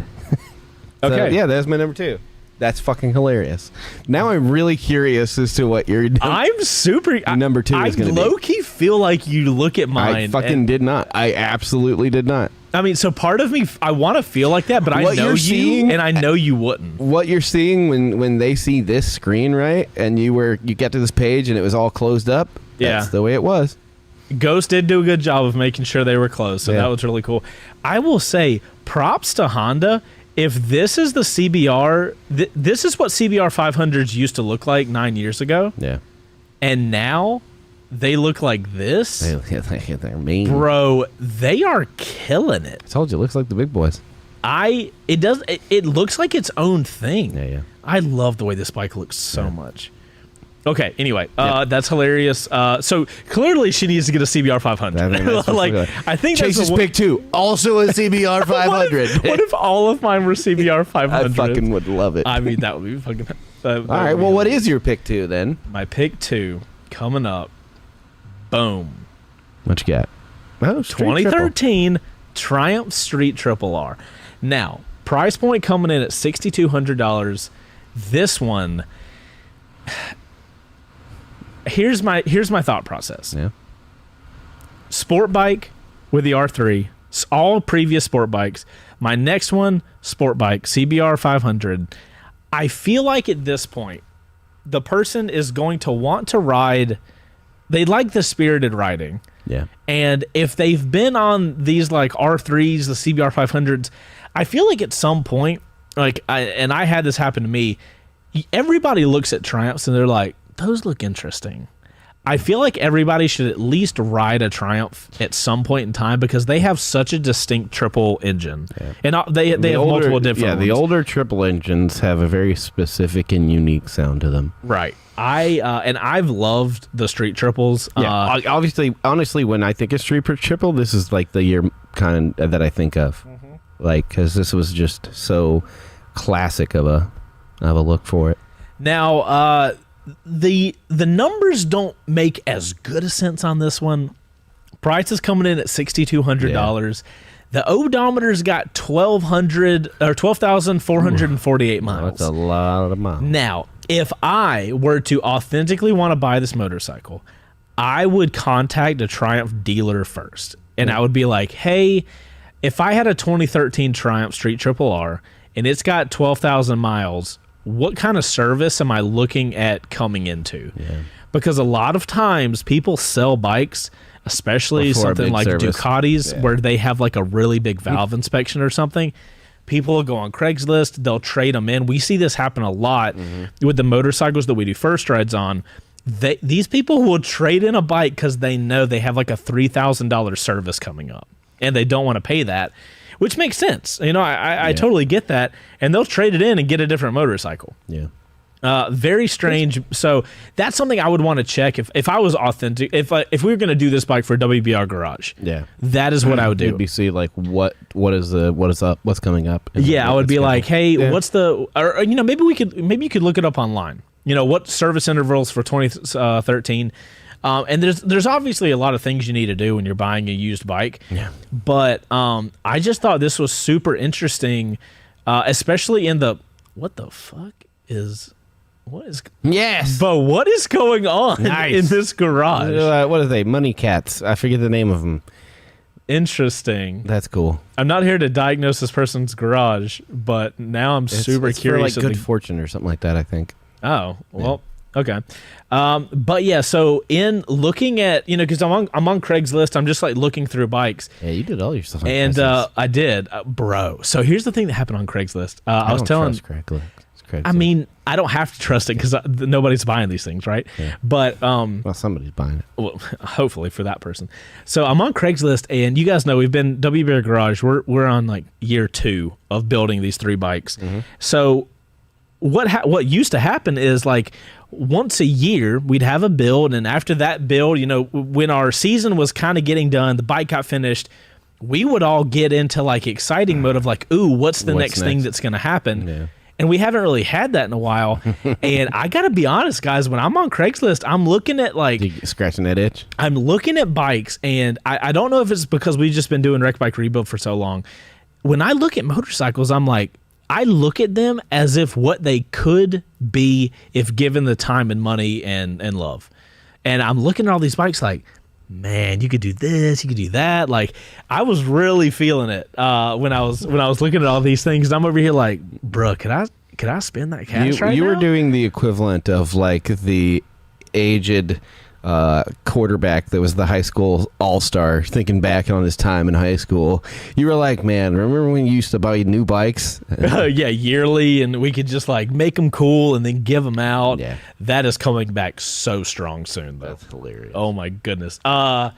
Okay. So, yeah, that's my number 2. That's fucking hilarious. Now I'm really curious as to what your I'm super. number 2 is going to be. I low-key feel like you look at mine. I fucking did not. I absolutely did not. I mean, so part of me, I want to feel like that, but I know you, and I know you wouldn't. What you're seeing when they see this screen, right, and you get to this page and it was all closed up, that's the way it was. Ghost did do a good job of making sure they were closed, so that was really cool. I will say, props to Honda. If this is the CBR, this is what CBR 500s used to look like 9 years ago. Yeah. And now they look like this. They're mean. Bro, they are killing it. I told you, it looks like the big boys. It looks like its own thing. Yeah. I love the way this bike looks so much. Okay, anyway, that's hilarious. So clearly she needs to get a CBR 500. I think Chase's pick 2, also a CBR 500. What if all of mine were CBR 500? I fucking would love it. I mean, that would be fucking... all right, well, what is your pick 2 then? My pick 2 coming up. Boom. What you got? Oh, 2013 Triumph Street Triple R. Now, price point coming in at $6,200. This one... Here's my thought process. Yeah. Sport bike with the R3. All previous sport bikes. My next one, sport bike, CBR 500. I feel like at this point, the person is going to want to ride. They like the spirited riding. Yeah. And if they've been on these like R3s, the CBR 500s, I feel like at some point, I had this happen to me. Everybody looks at Triumphs and they're like, those look interesting. I feel like everybody should at least ride a Triumph at some point in time because they have such a distinct triple engine. Yeah. And they have multiple different ones. The older triple engines have a very specific and unique sound to them. Right. I've loved the street triples. Yeah. Obviously, honestly, when I think of street triple, this is like the year kind of that I think of. Mm-hmm. Like, because this was just so classic of a look for it. Now, the numbers don't make as good a sense on this one. Price is coming in at $6,200. The odometer's got 12,448 miles. That's a lot of miles. Now, if I were to authentically want to buy this motorcycle, I would contact a Triumph dealer first, and I would be like, "Hey, if I had a 2013 Triumph Street Triple R and it's got 12,000 miles." What kind of service am I looking at coming into? Yeah. Because a lot of times people sell bikes, especially something like Ducatis, where they have like a really big valve inspection or something. People will go on Craigslist, they'll trade them in. We see this happen a lot with the motorcycles that we do first rides on. These people will trade in a bike because they know they have like a $3,000 service coming up, and they don't want to pay that. Which makes sense. You know, I totally get that. And they'll trade it in and get a different motorcycle. Yeah. Very strange. So that's something I would want to check if I was authentic. If we were going to do this bike for WBR Garage, that is what I would do. Maybe see like what is up, what's coming up. Yeah, I would be like, hey, what's the, or you know, maybe you could look it up online. You know, what service intervals for 2013. And there's obviously a lot of things you need to do when you're buying a used bike. Yeah. But I just thought this was super interesting, especially in the what is yes. But what is going on in this garage? What are they? Money cats. I forget the name of them. Interesting. That's cool. I'm not here to diagnose this person's garage, but now I'm super curious. For like Good Fortune or something like that, I think. Oh well. Yeah. Okay. But yeah, so in looking at, you know, because I'm on Craigslist, I'm just like looking through bikes. Yeah, you did all your stuff on Craigslist. I did, bro. So here's the thing that happened on Craigslist. I was telling Craigslist. I mean, I don't have to trust it because nobody's buying these things, right? Yeah. But well, somebody's buying it. Well, hopefully for that person. So I'm on Craigslist, and you guys know we've been WBR Garage. We're on like year 2 of building these 3 bikes. Mm-hmm. So what used to happen is like once a year we'd have a build, and after that build, you know, when our season was kind of getting done, the bike got finished, we would all get into like exciting mode of like, ooh, what's the next thing that's going to happen? Yeah. And we haven't really had that in a while. And I got to be honest, guys, when I'm on Craigslist, I'm looking at like... You scratching that itch? I'm looking at bikes, and I don't know if it's because we've just been doing Wreck Bike Rebuild for so long. When I look at motorcycles, I'm like, I look at them as if what they could be if given the time and money and love. And I'm looking at all these bikes like, man, you could do this, you could do that. Like, I was really feeling it when I was looking at all these things. I'm over here like, bro, could I spend that cash right now? You were doing the equivalent of like the aged quarterback that was the high school all-star, thinking back on his time in high school. You were like, man, remember when you used to buy new bikes? Yeah, yearly, and we could just like make them cool and then give them out. Yeah. That is coming back so strong soon, though. That's hilarious. Oh my goodness. I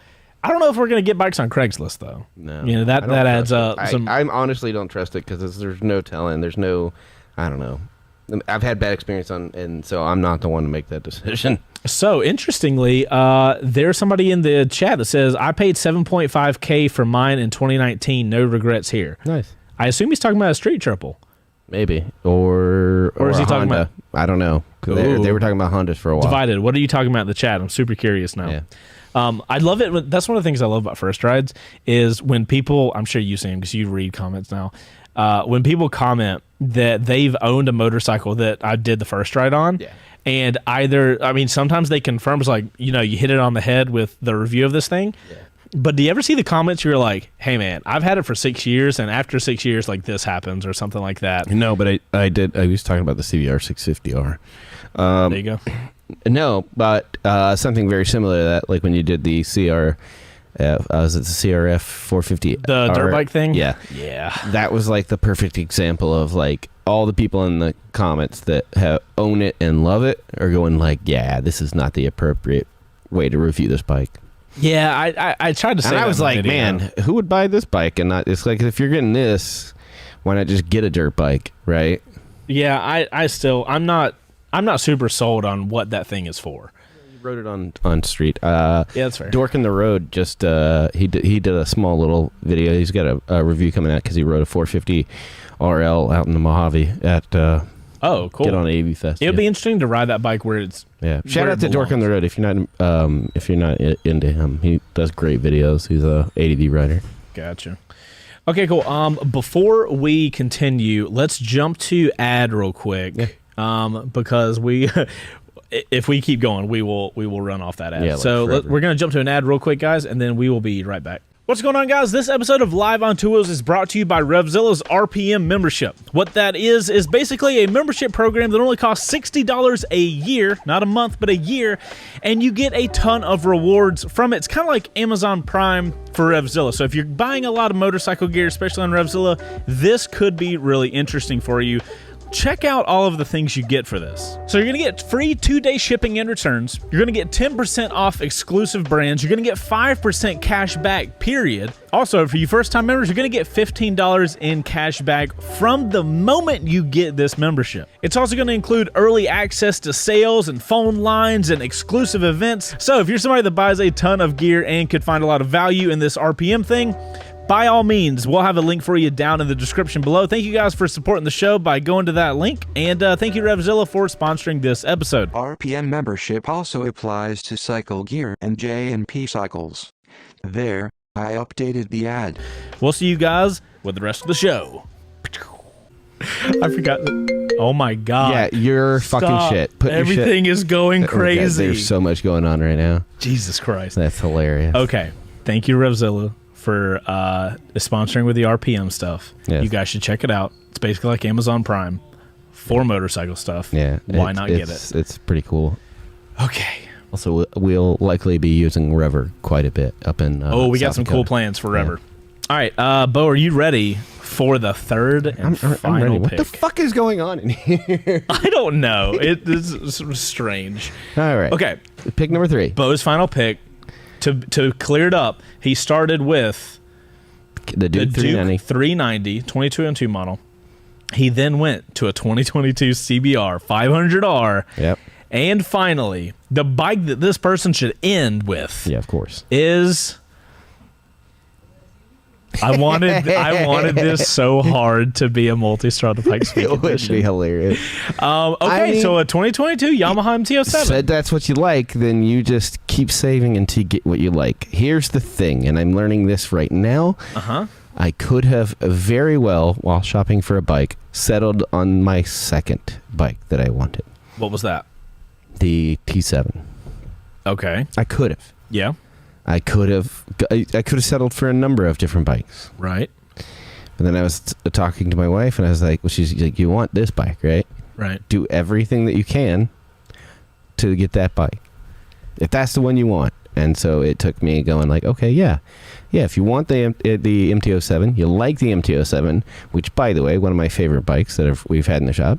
don't know if we're gonna get bikes on Craigslist though. No, you know that adds up. I honestly don't trust it because there's no telling. There's no, I don't know. I've had bad experience and so I'm not the one to make that decision. So interestingly, there's somebody in the chat that says I paid $7.5K for mine in 2019. No regrets here. Nice. I assume he's talking about a street triple. Maybe or is he a talking Honda. about? I don't know. They were talking about Hondas for a while. Divided. What are you talking about in the chat? I'm super curious now. Yeah. I love it. That's one of the things I love about first rides is when people, I'm sure you've seen them because you read comments now. When people comment that they've owned a motorcycle that I did the first ride on, Yeah. and sometimes they confirm, it's like, you hit it on the head with the review of this thing. Yeah. But do you ever see the comments where you're like, hey man, I've had it for 6 years, and after 6 years, like this happens or something like that? No, but I was talking about the CBR 650R. There you go. No, but something very similar to that, like when you did the was it the CRF 450? The dirt bike thing? Yeah. Yeah. That was like the perfect example of like all the people in the comments that own it and love it are going like, yeah, this is not the appropriate way to review this bike. Yeah, I tried to say And that I was in the like, video. man, who would buy this bike? And not, it's like, if you're getting this, why not just get a dirt bike, right? Yeah, I'm not super sold on what that thing is for. You wrote it on street. Yeah, that's fair. Dork in the Road just he did a small little video. He's got a review coming out because he rode a 450 RL out in the Mojave at Oh, cool. Get on AV Fest. It would be interesting to ride that bike where it's Shout where out to it Dork on belongs. the Road if you're not into him. He does great videos. He's a ADV rider. Gotcha. Okay, cool. Before we continue, let's jump to ad real quick. Yeah. Because if we keep going, we will run off that ad. Yeah, like so forever. we're gonna jump to an ad real quick, guys, and then we will be right back. What's going on, guys? This episode of Live on Ontwowheels is brought to you by Revzilla's RPM membership. What that is basically a membership program that only costs $60 a year, not a month, but a year, and you get a ton of rewards from it. It's kind of like Amazon Prime for Revzilla. So if you're buying a lot of motorcycle gear, especially on Revzilla, this could be really interesting for you. Check out all of the things you get for this. So you're going to get free 2-day shipping and returns. You're going to get 10% off exclusive brands. You're going to get 5% cash back, period. Also, for you first-time members, you're going to get $15 in cash back from the moment you get this membership. It's also going to include early access to sales and phone lines and exclusive events. So if you're somebody that buys a ton of gear and could find a lot of value in this RPM thing, by all means, we'll have a link for you down in the description below. Thank you guys for supporting the show by going to that link. And thank you, Revzilla, for sponsoring this episode. RPM membership also applies to cycle gear and J&P cycles. There, I updated the ad. We'll see you guys with the rest of the show. I forgot. Oh my God. Yeah, you're Stop. fucking shit. Put your shit. Everything is going Oh, God, crazy. there's so much going on right now. Jesus Christ. That's hilarious. Okay. Thank you, Revzilla, for sponsoring with the RPM stuff. Yes. You guys should check it out. It's basically like Amazon Prime for motorcycle stuff. Yeah. Why not get it? It's pretty cool. Okay. Also, we'll likely be using Rever quite a bit up in We got South some Dakota. cool plans for Rever. All right, Beau, are you ready for the third and final ready. pick? What the fuck is going on in here? I don't know. It is strange. All right. Okay, Pick number 3. Beau's final pick. To clear it up, he started with The Duke 390. 390, 22 and 2 model. He then went to a 2022 CBR 500R. Yep. And finally, the bike that this person should end with Yeah, of course. is... I wanted this so hard to be a multi-strada bike speed It would edition. be hilarious. Okay, I mean- so a 2022 Yamaha MT-07. Said that's what you like, then you just keep saving until you get what you like. Here's the thing, and I'm learning this right now. Uh-huh. I could have very well, while shopping for a bike, settled on my second bike that I wanted. What was that? The T7. Okay. I could have. Yeah. I could have settled for a number of different bikes. Right. But then I was talking to my wife, and I was like, well, she's like, you want this bike, right? Right. Do everything that you can to get that bike, if that's the one you want. And so it took me going like, okay, yeah, if you want the MT-07, you like the MT-07, which, by the way, one of my favorite bikes that we've had in the shop.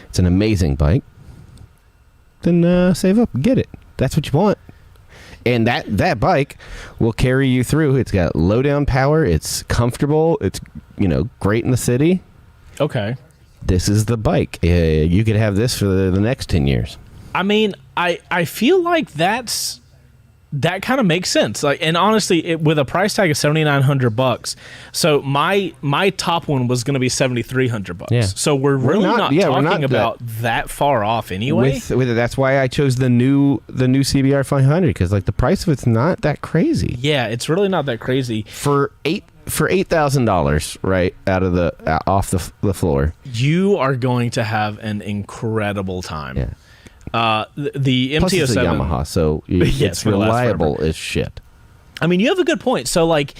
It's an amazing bike. Then save up and get it. That's what you want. And that bike will carry you through. It's got low down power. It's comfortable. It's, great in the city. Okay. This is the bike. You could have this for the next 10 years. I mean, I feel like that kind of makes sense. Like, and honestly, with a price tag of $7,900, so my top one was going to be $7,300. Yeah. So we're really not talking about that far off anyway. With it, that's why I chose the new CBR 500, because like the price of it's not that crazy. Yeah, it's really not that crazy For $8,000, right out of off the floor. You are going to have an incredible time. Yeah. The Plus MT-07, it's a Yamaha, so it's reliable as shit. I mean, you have a good point. So, like,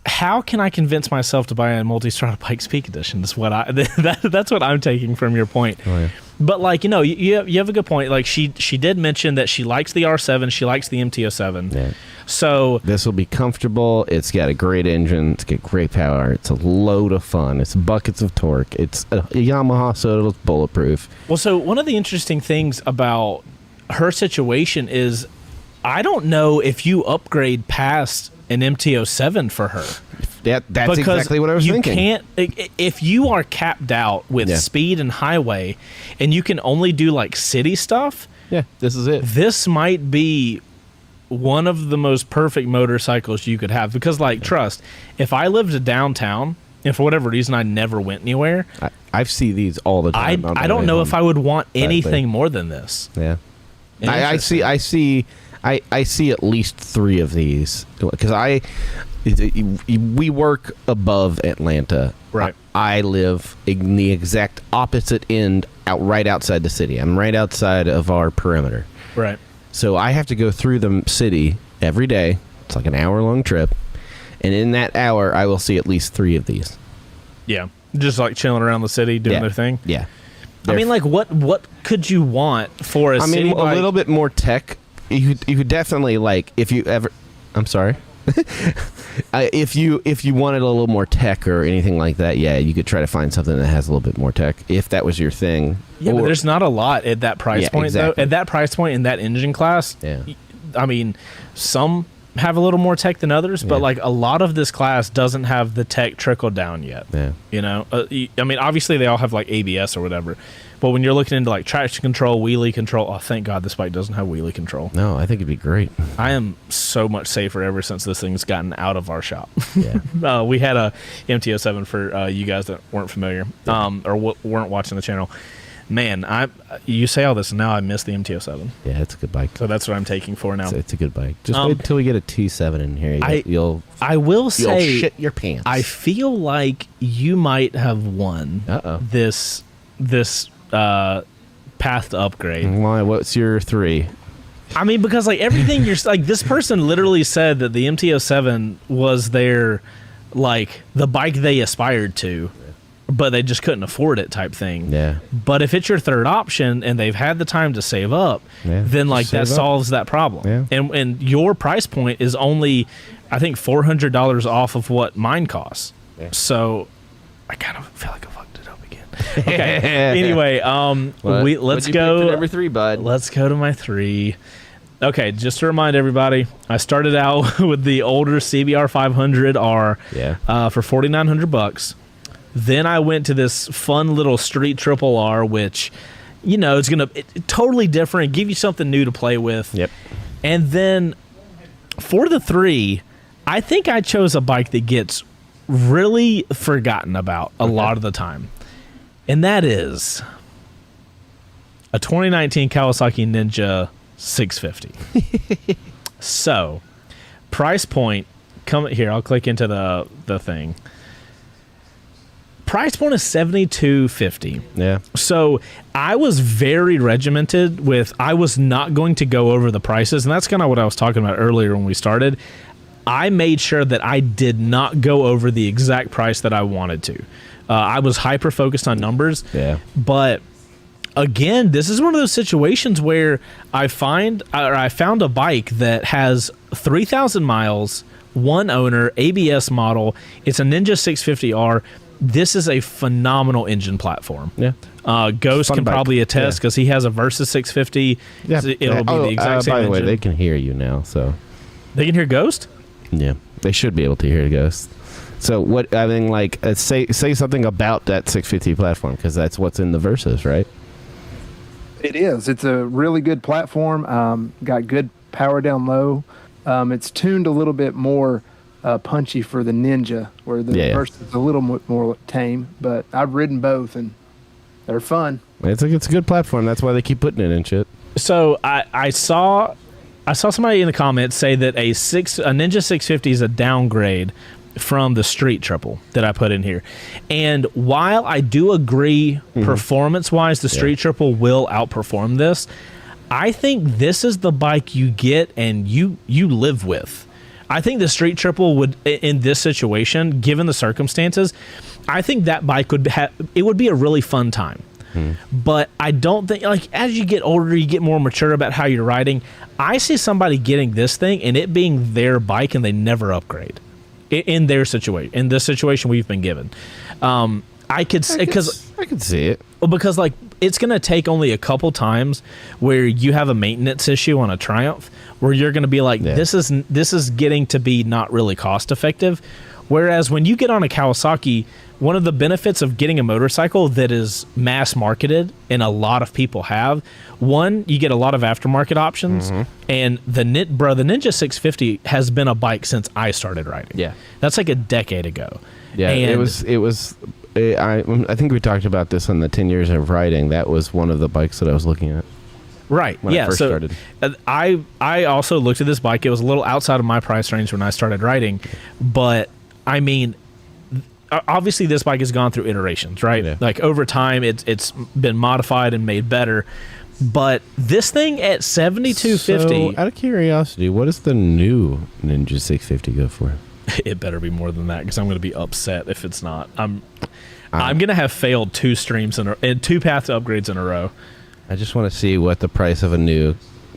how can I convince myself to buy a multi-strada Pikes Peak edition? That's what I'm taking from your point. Oh, yeah. But like, you have a good point. Like, she did mention that she likes the R7, she likes the MT-07. Yeah. So this will be comfortable. It's got a great engine. It's got great power. It's a load of fun. It's buckets of torque. It's a Yamaha, so it's bulletproof. Well, so one of the interesting things about her situation is, I don't know if you upgrade past an MT-07 for her. That's because exactly what I was thinking. You can't, if you are capped out with speed and highway, and you can only do like city stuff. Yeah, this is it. This might be one of the most perfect motorcycles you could have, because like, trust, if I lived downtown and for whatever reason I never went anywhere, I see these all the time. I don't know if I would want anything more than this. Yeah. I see at least 3 of these, because we work above Atlanta. Right. I live in the exact opposite end, right outside the city. I'm right outside of our perimeter. Right. So I have to go through the city every day. It's like an hour-long trip. And in that hour, I will see at least 3 of these. Yeah. Just like chilling around the city, doing their thing. Yeah. I mean, like, what could you want for a city bike? A little bit more tech. You could definitely, like, if you ever... I'm sorry. If you wanted a little more tech or anything like that, yeah, you could try to find something that has a little bit more tech, if that was your thing. Yeah, but there's not a lot at that price point, exactly. though. At that price point in that engine class, I mean, some have a little more tech than others, but like a lot of this class doesn't have the tech trickled down yet. Yeah. I mean, obviously they all have like ABS or whatever, but when you're looking into like traction control, wheelie control, oh, thank God this bike doesn't have wheelie control. No, I think it'd be great. I am so much safer ever since this thing's gotten out of our shop. Yeah. We had a MT-07 for you guys that weren't familiar or weren't watching the channel. Man, you say all this, and now I miss the MT-07. Yeah, it's a good bike. So that's what I'm taking for now. It's a good bike. Just wait until we get a T7 in here. I will say, you'll shit your pants. I feel like you might have won this path to upgrade. Why? What's your 3? I mean, because like everything you're like, this person literally said that the MT-07 was their, like, the bike they aspired to, but they just couldn't afford it type thing. Yeah. But if it's your third option and they've had the time to save up, then like that solves that problem. Yeah. And your price point is only, I think, $400 off of what mine costs. Yeah. So I kind of feel like I fucked it up again. Okay. Anyway, let's go. Number 3, bud. Let's go to my 3. Okay, just to remind everybody, I started out with the older CBR 500R for $4,900. Then I went to this fun little street triple R, which, it's going to totally different, give you something new to play with. Yep. And then for the 3, I think I chose a bike that gets really forgotten about a lot of the time. And that is a 2019 Kawasaki Ninja 650. So, price point, come here. I'll click into the thing. Price point is $72.50. Yeah. So I was very regimented with, I was not going to go over the prices, and that's kind of what I was talking about earlier when we started. I made sure that I did not go over the exact price that I wanted to. I was hyper focused on numbers. Yeah. But again, this is one of those situations where I found a bike that has 3,000 miles, one owner, ABS model. It's a Ninja 650R. This is a phenomenal engine platform. Yeah. Ghost can bike. probably attest because he has a Versus 650. Yeah. So it'll be the exact same by the way, engine. they can hear you now, so. They can hear Ghost? Yeah. They should be able to hear Ghost. So what, I mean, like, say something about that 650 platform, because that's what's in the Versus, right? It is. It's a really good platform. Got good power down low. It's tuned a little bit more punchy for the Ninja, where the Versus is a little more tame. But I've ridden both, and they're fun. It's a good platform. That's why they keep putting it in shit. So I saw somebody in the comments say that a Ninja 650 is a downgrade from the Street Triple that I put in here. And while I do agree performance-wise, the Street Triple will outperform this, I think this is the bike you get and you live with. I think the Street Triple would, in this situation, given the circumstances, I think that bike would be a really fun time. But I don't think, like, as you get older, you get more mature about how you're riding. I see somebody getting this thing and it being their bike and they never upgrade in their situation, in this situation we've been given. I could see it. Well, because like it's going to take only a couple times where you have a maintenance issue on a Triumph where you're going to be like, this is getting to be not really cost effective. Whereas when you get on a Kawasaki, one of the benefits of getting a motorcycle that is mass marketed and a lot of people have, one, you get a lot of aftermarket options, and the Ninja 650 has been a bike since I started riding. Yeah, that's like a decade ago. Yeah, and it was. I think we talked about this on the 10 years of riding. That was one of the bikes that I was looking at. Right. When I first started. I also looked at this bike. It was a little outside of my price range when I started riding, but I mean, obviously this bike has gone through iterations, right? Yeah. Like over time, it's been modified and made better. But this thing at $72.50. So, out of curiosity, what does the new Ninja 650 go for? It better be more than that because I'm going to be upset if it's not. I'm going to have failed two path upgrades in a row. I just want to see what the price of a new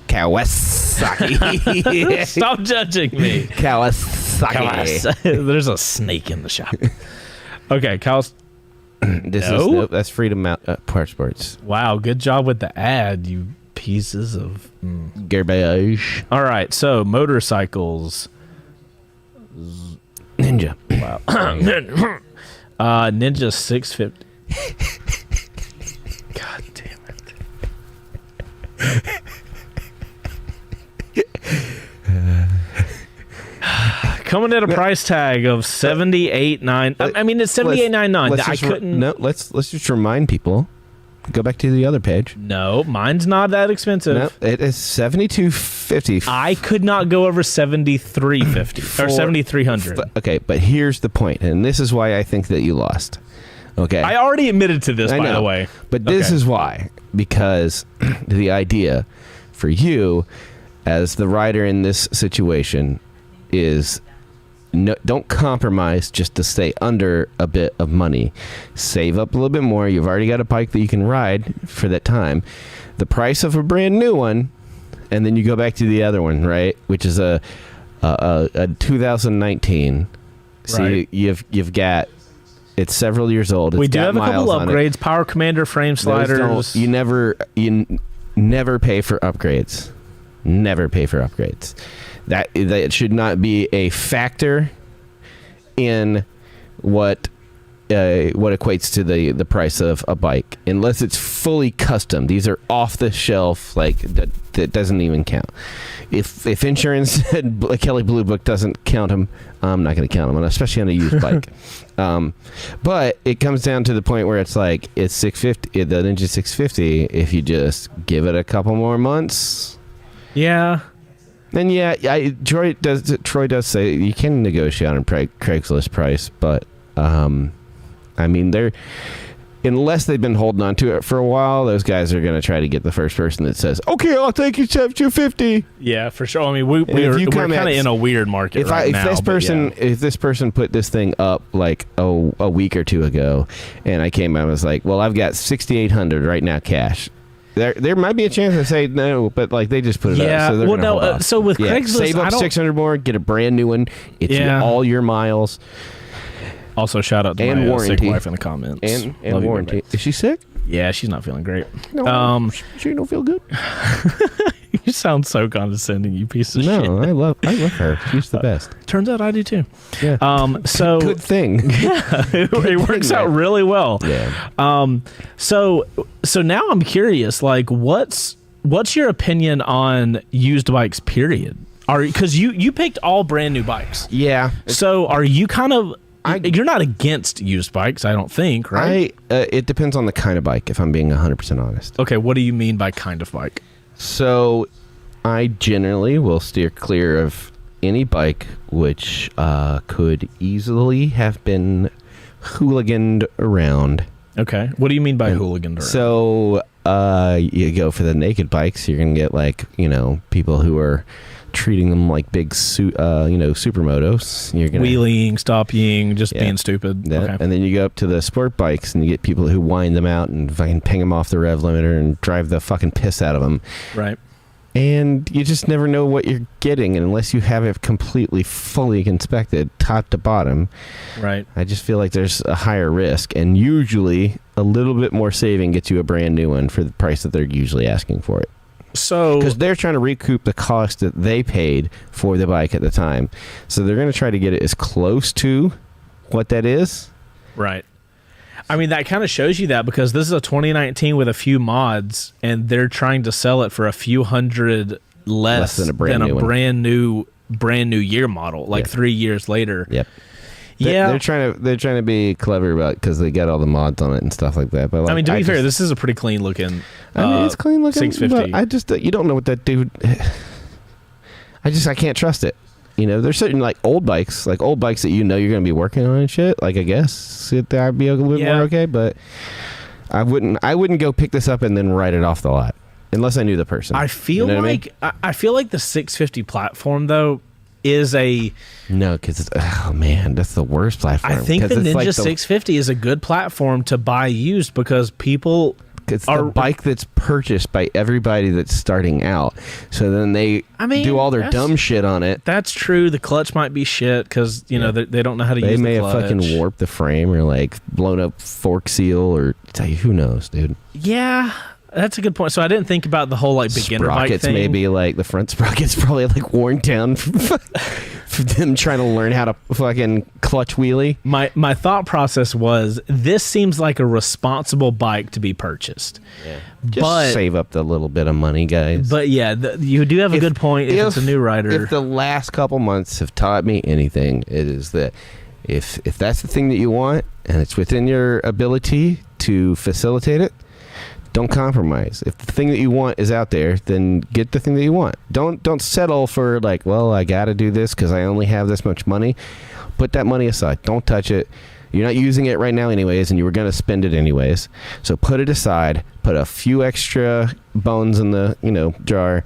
Kawasaki. Stop judging me. Kawasaki. There's a snake in the shop. Okay, that's Freedom Power Sports. Wow, good job with the ad, you pieces of garbage. All right, so motorcycles. Ninja. Wow. Ninja 650. God damn it. Coming at a price tag of $78.9. I mean, it's $78.99. I couldn't. No, let's just remind people. Go back to the other page. No, mine's not that expensive. No, it is $72.50. I could not go over $73.50 or $7,300. Okay, but here's the point, and this is why I think that you lost. Okay, I already admitted to this, by the way. But this is why, because the idea for you as the rider in this situation is don't compromise just to stay under a bit of money. Save up a little bit more. You've already got a bike that you can ride for that time. The price of a brand new one, and then you go back to the other one, right? Which is a 2019. So right. you've got. It's several years old. We do have a couple upgrades. Power Commander frame sliders. You never pay for upgrades. Never pay for upgrades. That should not be a factor in what equates to the price of a bike, unless it's fully custom. These are off the shelf, like that doesn't even count. If insurance and Kelly Blue Book doesn't count them, I'm not going to count them, especially on a used bike. But it comes down to the point where it's like it's $650. The Ninja 650. If you just give it a couple more months, yeah. And Troy does say you can negotiate on a Craigslist price, but I mean, unless they've been holding on to it for a while, those guys are going to try to get the first person that says, "Okay, I'll take you $250." Yeah, for sure. I mean, we're kind of in a weird market now. If this person put this thing up like a week or two ago, and I came out and was like, "Well, I've got $6,800 right now cash." There might be a chance I say no, but like they just put it up. So well, no. So with Craigslist, save up $600 more, get a brand new one. It's all your miles. Also, shout out to my sick wife in the comments. And warranty. Is she sick? Yeah, she's not feeling great. No, she don't feel good. You sound so condescending, you piece of shit. No, I love her. She's the best. Turns out I do too. Yeah. So good thing. It works out really well. Yeah. So now I'm curious. Like, what's your opinion on used bikes? Period. Because you picked all brand new bikes. Yeah. So are you kind of? You're not against used bikes, I don't think, right? It depends on the kind of bike, if I'm being 100% honest. Okay, what do you mean by kind of bike? So, I generally will steer clear of any bike which could easily have been hooliganed around. Okay, what do you mean by hooliganed around? So, you go for the naked bikes, you're going to get, like, people who are treating them like big supermotos. You're gonna wheeling, stopping, just being stupid. Yeah. Okay. And then you go up to the sport bikes and you get people who wind them out and fucking ping them off the rev limiter and drive the fucking piss out of them. Right. And you just never know what you're getting unless you have it completely fully inspected top to bottom. Right. I just feel like there's a higher risk, and usually a little bit more saving gets you a brand new one for the price that they're usually asking for it. So, because they're trying to recoup the cost that they paid for the bike at the time, so they're going to try to get it as close to what that is. Right. I mean, that kind of shows you that, because this is a 2019 with a few mods, and they're trying to sell it for a few hundred less than a brand new year model, like 3 years later. Yep. Yeah, they're trying to be clever about it because they got all the mods on it and stuff like that. But like, I mean, to be fair, this is a pretty clean looking. It's clean looking. 650. But you don't know what that dude. I can't trust it. There's certain old bikes that you're going to be working on and shit. Like, I guess that'd be a little bit more okay, but I wouldn't go pick this up and then write it off the lot unless I knew the person. I feel I feel like the 650 platform though is because that's the worst platform. I think the Ninja 650 is a good platform to buy used, because people it's the bike that's purchased by everybody that's starting out, so then they do all their dumb shit on it. That's true. The clutch might be shit because they don't know how to use the clutch. They may have fucking warped the frame or blown up fork seal, or who knows, dude. Yeah, that's a good point. So I didn't think about the whole beginner bike thing. Maybe the front sprocket's probably worn down from them trying to learn how to fucking clutch wheelie. My thought process was, this seems like a responsible bike to be purchased. Yeah. Just save up the little bit of money, guys. But yeah, you do have a good point. If it's a new rider, if the last couple months have taught me anything, it is that if that's the thing that you want and it's within your ability to facilitate it, don't compromise. If the thing that you want is out there, then get the thing that you want. Don't settle for I got to do this because I only have this much money. Put that money aside. Don't touch it. You're not using it right now anyways, and you were going to spend it anyways. So put it aside. Put a few extra bones in the jar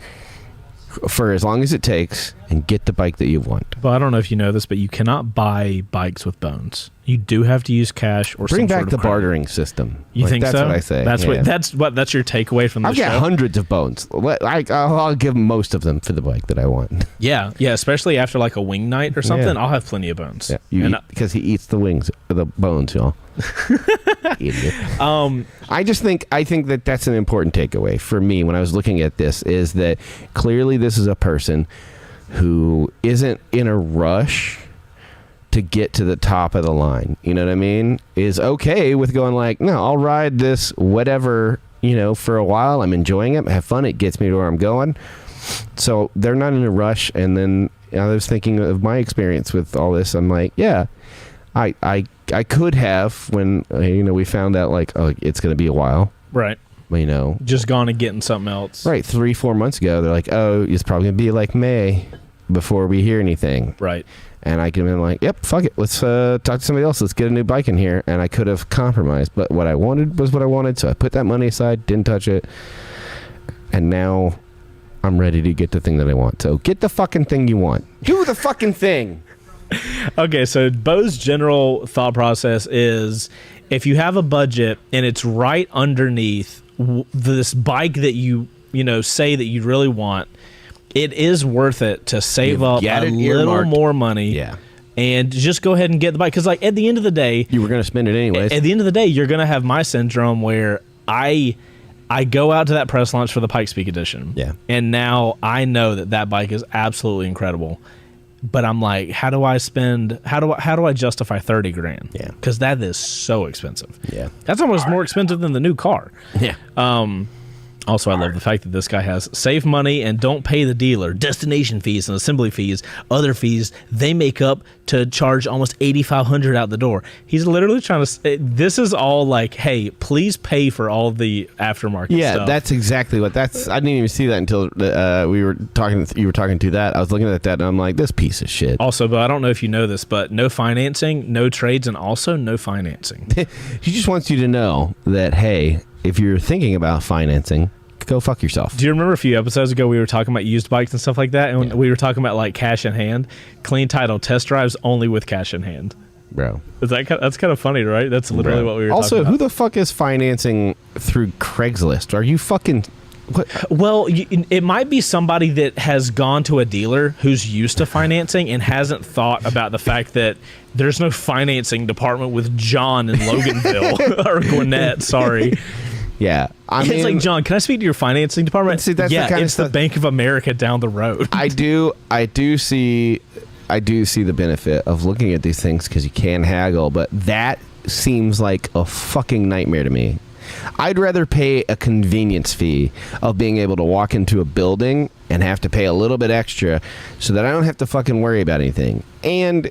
for as long as it takes, and get the bike that you want. Well, I don't know if you know this, but you cannot buy bikes with bones. You do have to use cash or bring some back sort of the credit. Bartering system. You think that's so? What I say. That's your takeaway from the show. I've got hundreds of bones. I'll give most of them for the bike that I want. Yeah, especially after a wing night or something. I'll have plenty of bones. Yeah, because he eats the bones, y'all. Idiot. I think that that's an important takeaway for me when I was looking at this, is that clearly this is a person who isn't in a rush to get to the top of the line. You know what I mean? Is okay with going no, I'll ride this whatever, for a while. I'm enjoying it. I have fun. It gets me to where I'm going. So they're not in a rush. And then I was thinking of my experience with all this. I'm I could have, when we found out it's going to be a while. Right. just gone and getting something else. Right, 3-4 months ago, they're like, oh, it's probably gonna be like May before we hear anything. Right. And I could have been like, yep, fuck it, let's talk to somebody else, let's get a new bike in here. And I could have compromised, but what I wanted was what I wanted, so I put that money aside, didn't touch it, and now I'm ready to get the thing that I want. So get the fucking thing you want. Do the fucking thing. Okay, so Beau's general thought process is, if you have a budget and it's right underneath this bike that you say that you really want, it is worth it to save up a little more money. Yeah. And just go ahead and get the bike. Because, like, at the end of the day, you were going to spend it anyways. At the end of the day, you're going to have my syndrome where I go out to that press launch for the Pikes Peak edition. Yeah. And now I know that bike is absolutely incredible. But I'm like, how do I justify $30,000? Yeah. Because that is so expensive. Yeah. That's almost more expensive than the new car. Yeah. Also, I love the fact that this guy has save money and don't pay the dealer destination fees and assembly fees, other fees they make up to charge almost $8,500 out the door. He's literally trying to. This is all like, hey, please pay for all the aftermarket. Yeah, stuff. that's exactly what that's. I didn't even see that until we were talking. You were talking to that. I was looking at that and I'm like, this piece of shit. Also, but I don't know if you know this, but no financing, no trades, and also no financing. He just wants you to know that, hey, if you're thinking about financing, go fuck yourself. Do you remember a few episodes ago we were talking about used bikes and stuff like that, and we were talking about like cash in hand, clean title test drives only with cash in hand, bro? That's kind of funny, right? That's literally what we were. Also, talking about. who the fuck is financing through Craigslist? Are you fucking? What? Well, it might be somebody that has gone to a dealer who's used to financing and hasn't thought about the fact that there's no financing department with John in Loganville or Gwinnett. Sorry. Yeah, It's like, John, can I speak to your financing department? See, that's it's the Bank of America down the road. I do see the benefit of looking at these things because you can haggle, but that seems like a fucking nightmare to me. I'd rather pay a convenience fee of being able to walk into a building and have to pay a little bit extra so that I don't have to fucking worry about anything. And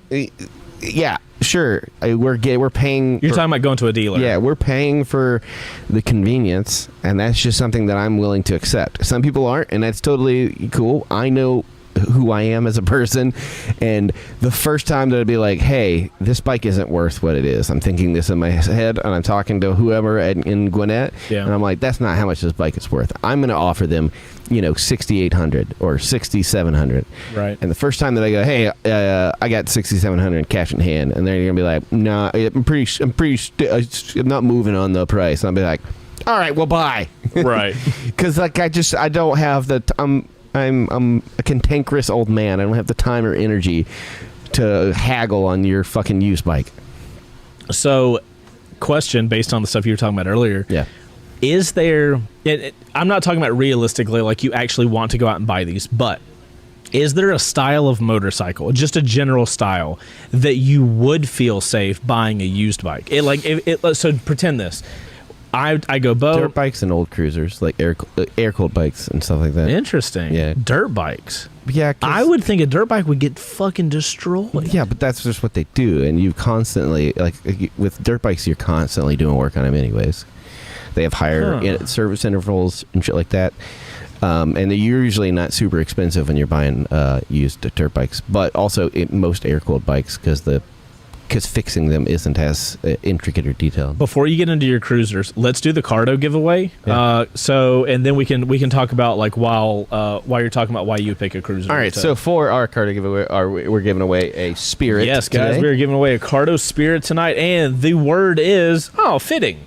yeah, sure, we're paying. You're talking about going to a dealer. Yeah, we're paying for the convenience, and that's just something that I'm willing to accept. Some people aren't, and that's totally cool. I know who I am as a person, and the first time that I'd be like, hey, this bike isn't worth what it is, I'm thinking this in my head, and I'm talking to whoever in Gwinnett, and I'm like, that's not how much this bike is worth. I'm going to offer them, $6,800 or $6,700. Right. And the first time that I go, hey, I got $6,700 cash in hand, and they're going to be like, nah, I'm not moving on the price. And I'll be like, all right, well, bye. Right. Because like I don't have the I'm a cantankerous old man. I don't have the time or energy to haggle on your fucking used bike. So, question based on the stuff you were talking about earlier. Yeah. Is there... I'm not talking about realistically, like you actually want to go out and buy these, but is there a style of motorcycle, just a general style, that you would feel safe buying a used bike? So pretend this. I go Beau. Dirt bikes and old cruisers, like air-cooled bikes and stuff like that. Interesting. Yeah. Dirt bikes. Yeah. I would think a dirt bike would get fucking destroyed. Yeah, but that's just what they do. And you constantly, with dirt bikes, you're constantly doing work on them anyways. They have higher service intervals and shit like that. And they're usually not super expensive when you're buying used dirt bikes. But also, most air-cooled bikes, because fixing them isn't as intricate or detailed. Before you get into your cruisers, let's do the Cardo giveaway. Yeah. And then we can talk about like while you're talking about why you pick a cruiser. All right. So for our Cardo giveaway, we're giving away a Spirit. Yes, guys, today. we're giving away a Cardo Spirit tonight, and the word is fitting,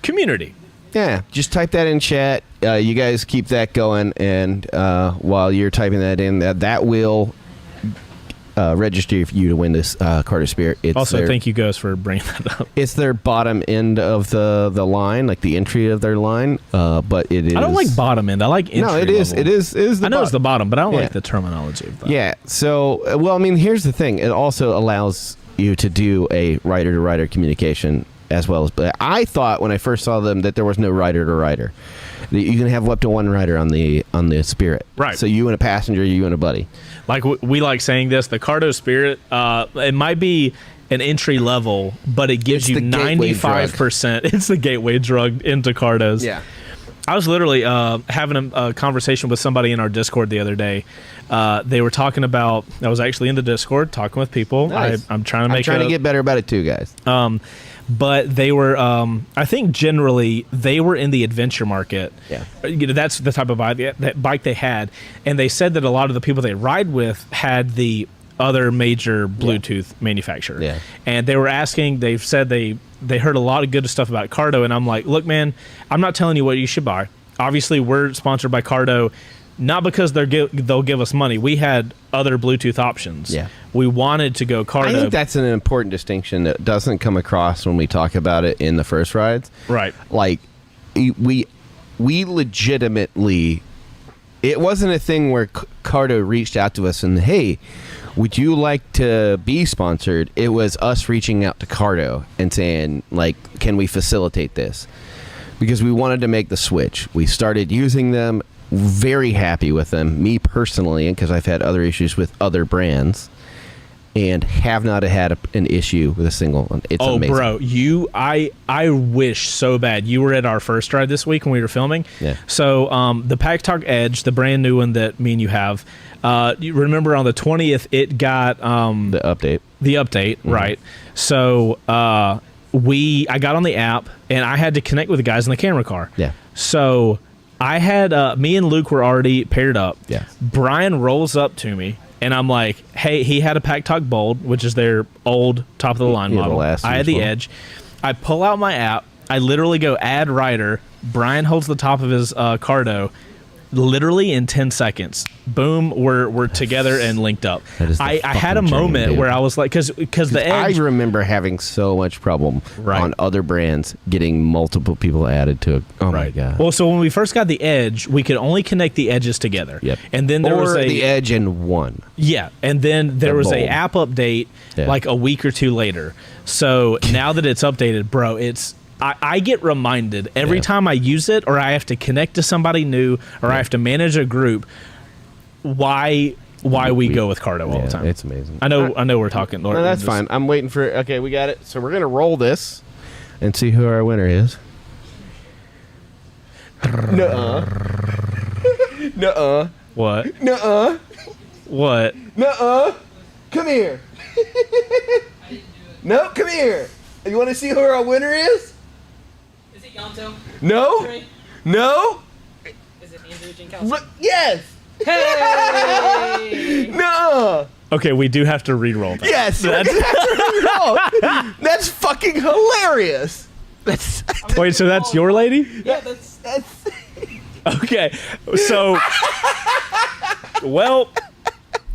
community. Yeah, just type that in chat. You guys keep that going, and while you're typing that in, that will register for you to win this Carter Spirit. Thank you guys for bringing that up. It's their bottom end of the line, like the entry of their line. But it is. I don't like bottom end. I like entry. No, it is. Level. It is. I know it's the bottom, but I don't like the terminology of that. Yeah. So, well, I mean, here's the thing. It also allows you to do a rider-to-rider communication as well as. But I thought when I first saw them that there was no rider-to-rider. You can have up to one rider on the Spirit. Right. So you and a passenger, you and a buddy. Like we like saying this, the Cardo Spirit, it might be an entry level, but it gives you 95%. It's the gateway drug into Cardos. Yeah. I was literally having a conversation with somebody in our Discord the other day. They were talking about. I was actually in the Discord talking with people. Nice. I'm trying to get better about it too, guys. But they were. I think generally they were in the adventure market. Yeah. That's the type of bike they had, and they said that a lot of the people they ride with had the other major Bluetooth manufacturer. Yeah. And they were asking. They've said they heard a lot of good stuff about Cardo, and I'm like, look, man, I'm not telling you what you should buy. Obviously, we're sponsored by Cardo, not because they'll give us money. We had other Bluetooth options. Yeah. We wanted to go Cardo. I think that's an important distinction that doesn't come across when we talk about it in the first rides. Right. Like, we legitimately, it wasn't a thing where Cardo reached out to us and, hey, would you like to be sponsored? It was us reaching out to Cardo and saying, like, can we facilitate this? Because we wanted to make the switch. We started using them, very happy with them, me personally, because I've had other issues with other brands, and have not had an issue with a single one. It's amazing. Bro, I wish so bad you were at our first ride this week when we were filming. Yeah. So the Pack Talk Edge, the brand new one that me and you have, you remember on the 20th it got the update. The update, right? So I got on the app and I had to connect with the guys in the camera car. Yeah. So I had me and Luke were already paired up. Yeah. Brian rolls up to me. And I'm like, hey, he had a Pack Talk Bold, which is their old top-of-the-line model. I had the Edge. I pull out my app. I literally go add rider. Brian holds the top of his Cardo. Literally in 10 seconds. Boom, we're together and linked up. I had a moment where I was like, because the Edge... I remember having so much problem on other brands getting multiple people added to it. Oh, my God. Well, so when we first got the Edge, we could only connect the edges together. Yep. And then there was the Edge and one. Yeah, and then there was a app update like a week or two later. So now that it's updated, bro, it's... I get reminded every time I use it, or I have to connect to somebody new, or I have to manage a group, why we go with Cardo all the time. It's amazing. I know we're talking. No, that's fine. I'm waiting for... Okay, we got it. So we're going to roll this and see who our winner is. Nuh-uh. Nuh-uh. What? Nuh-uh. What? Nuh-uh. Come here. No, come here. You want to see who our winner is? Is it Yonto? No. No. Is it Andrew Jankowski? Yes. Hey! No. Okay, we do have to re-roll that. Yes. That's fucking hilarious. Wait, so that's your lady? Yeah, that's Okay, so... Well...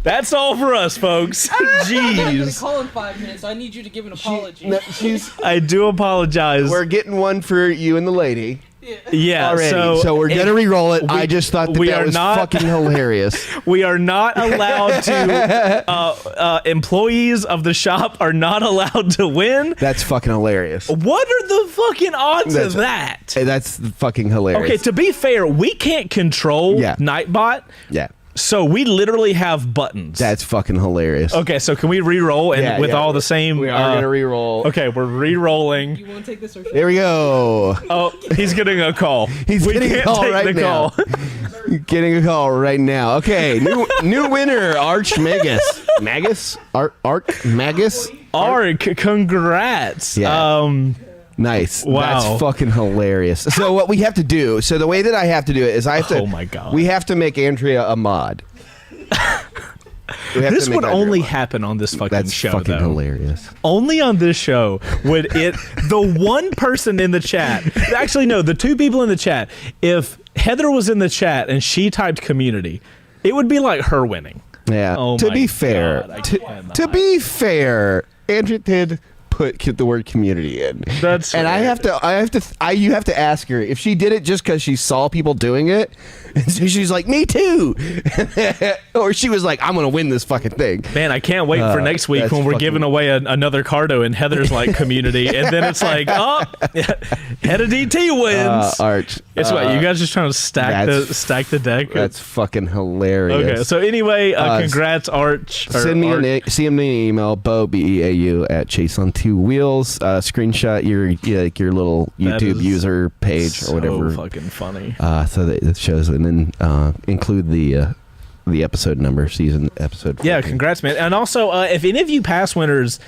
That's all for us, folks. I'm gonna Jeez. call in 5 minutes, so I need you to give an apology. I do apologize. We're getting one for you and the lady. Yeah, already. So we're gonna re-roll it. I just thought that was fucking hilarious. We are not allowed to. Employees of the shop are not allowed to win. That's fucking hilarious. What are the fucking odds of that? That's fucking hilarious. Okay, to be fair, we can't control Nightbot. Yeah. So we literally have buttons. That's fucking hilarious. Okay, so can we re-roll and with all the same? We are gonna re-roll. Okay, we're re-rolling. You want to take this or should There we go. Oh, he's getting a call. He's getting a call right now. Getting a call right now. Okay, new winner, Arch Magus. Magus? Arc Magus? Arc, congrats. Yeah. Nice. Wow. That's fucking hilarious. So what we have to do, so the way that I have to do it is I have to... Oh my God. We have to make Andrea a mod. This would only happen on this fucking show, That's fucking though. hilarious. Only on this show would it... The one person in the chat... Actually, no, the two people in the chat. If Heather was in the chat and she typed community, it would be like her winning. Yeah. Oh to my be fair, God, to be fair, Andrea did put the word community in. That's and weird. You have to ask her if she did it just because she saw people doing it. And so she's like, me too. Or she was like, I'm gonna win this fucking thing. Man, I can't wait for next week when we're giving away another Cardo and Heather's like community, and then it's like, oh, Head of DT wins. Arch, It's what you guys just trying to stack the deck. That's fucking hilarious. Okay, so anyway, congrats, Arch. Send me an email, Beau, BEAU @ChaseOnT Ontwowheels. Screenshot your little That YouTube is user page or whatever. So fucking funny. So that it shows, and then include the episode number, season episode 14. Yeah, congrats, man. And also, if any of you past winners,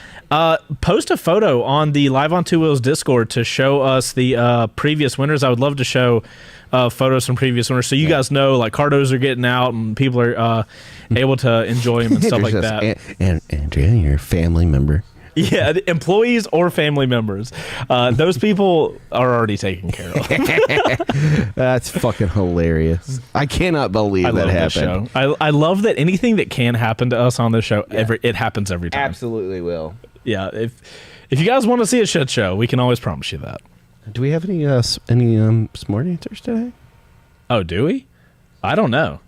post a photo on the Live on Two Wheels Discord to show us the previous winners. I would love to show photos from previous winners, so you guys know, like, cardos are getting out and people are able to enjoy them and stuff like that. And Andrea, your family member. Yeah, the employees or family members. Those people are already taken care of. That's fucking hilarious. I cannot believe I that love this happened. show. I love that anything that can happen to us on this show, it happens every time. Absolutely will. Yeah, if you guys want to see a shit show, we can always promise you that. Do we have any smart answers today? Oh, do we? I don't know.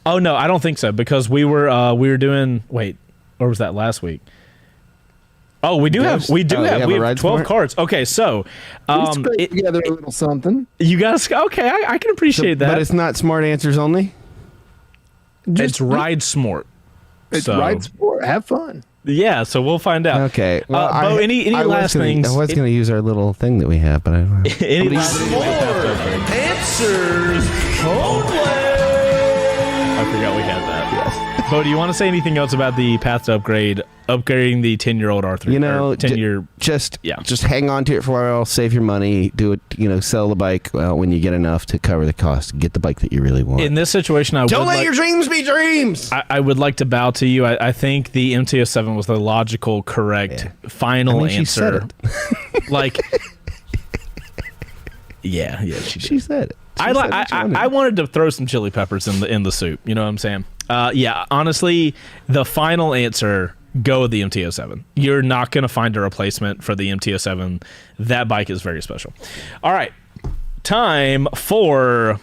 Oh no, I don't think so, because we were doing, wait, or was that last week? Oh, we have 12 Smart? cards. Okay, so We scraped together a little something. you guys, okay, I can appreciate that. But it's not smart answers only? It's Ride Smart. It's So, Ride Sport. Have fun. Yeah, so we'll find out. Okay. Well, Bo, any last things? I was going to use our little thing that we have, but I don't know. Any last answers only. I forgot we had that. Yes. Bo, do you want to say anything else about the path to upgrading the 10-year-old R3? You know, 10-year. Just hang on to it for a while, save your money, do it, sell the bike when you get enough to cover the cost. Get the bike that you really want. In this situation, Don't let your dreams be dreams! I would like to bow to you. I think the MT-07 was the logical, correct, final answer. She said it. Like, yeah, She said it. I wanted to throw some chili peppers in the soup. You know what I'm saying? Yeah, honestly, the final answer, go with the MT-07. You're not going to find a replacement for the MT-07. That bike is very special. All right, time for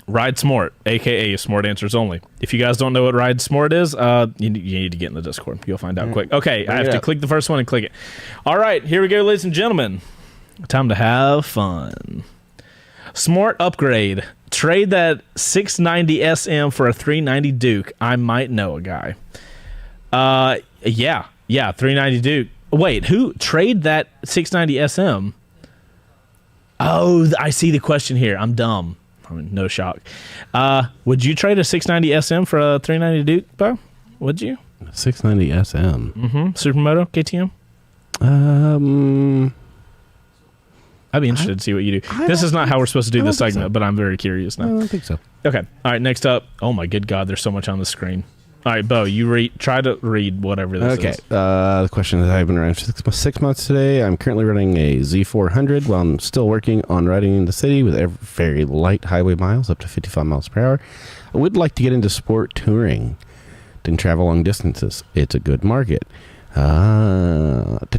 Ride Smart, a.k.a. Smart Answers Only. If you guys don't know what Ride Smart is, you need to get in the Discord. You'll find out quick. Okay, I have to click the first one and click it. All right, here we go, ladies and gentlemen. Time to have fun. Smart upgrade. Trade that 690 SM for a 390 Duke. I might know a guy. Yeah, 390 Duke. Wait, who? Trade that 690 SM? Oh, I see the question here. I'm dumb. I mean, no shock. Would you trade a 690 SM for a 390 Duke, Bo? Would you? 690 SM. Mm-hmm. Supermoto, KTM? I'd be interested to see what you do. This is not how we're supposed to do this segment, but I'm very curious now. I don't think so. Okay. All right, next up. Oh, my good God, there's so much on the screen. All right, Bo, you try to read whatever this is. Okay. The question is, I've been riding for 6 months today. I'm currently running a Z400 while I'm still working on riding in the city with very light highway miles, up to 55 miles per hour. I would like to get into sport touring. Didn't travel long distances. It's a good market. Smart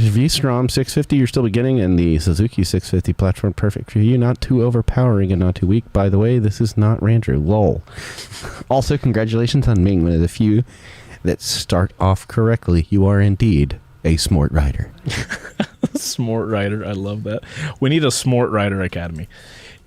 V-Strom 650, you're still beginning, and the Suzuki 650 platform, perfect for you. Not too overpowering and not too weak. By the way, this is not Ranger. Lol. Also, congratulations on being one of the few that start off correctly. You are indeed a smart rider. Smart rider. I love that. We need a Smart Rider Academy.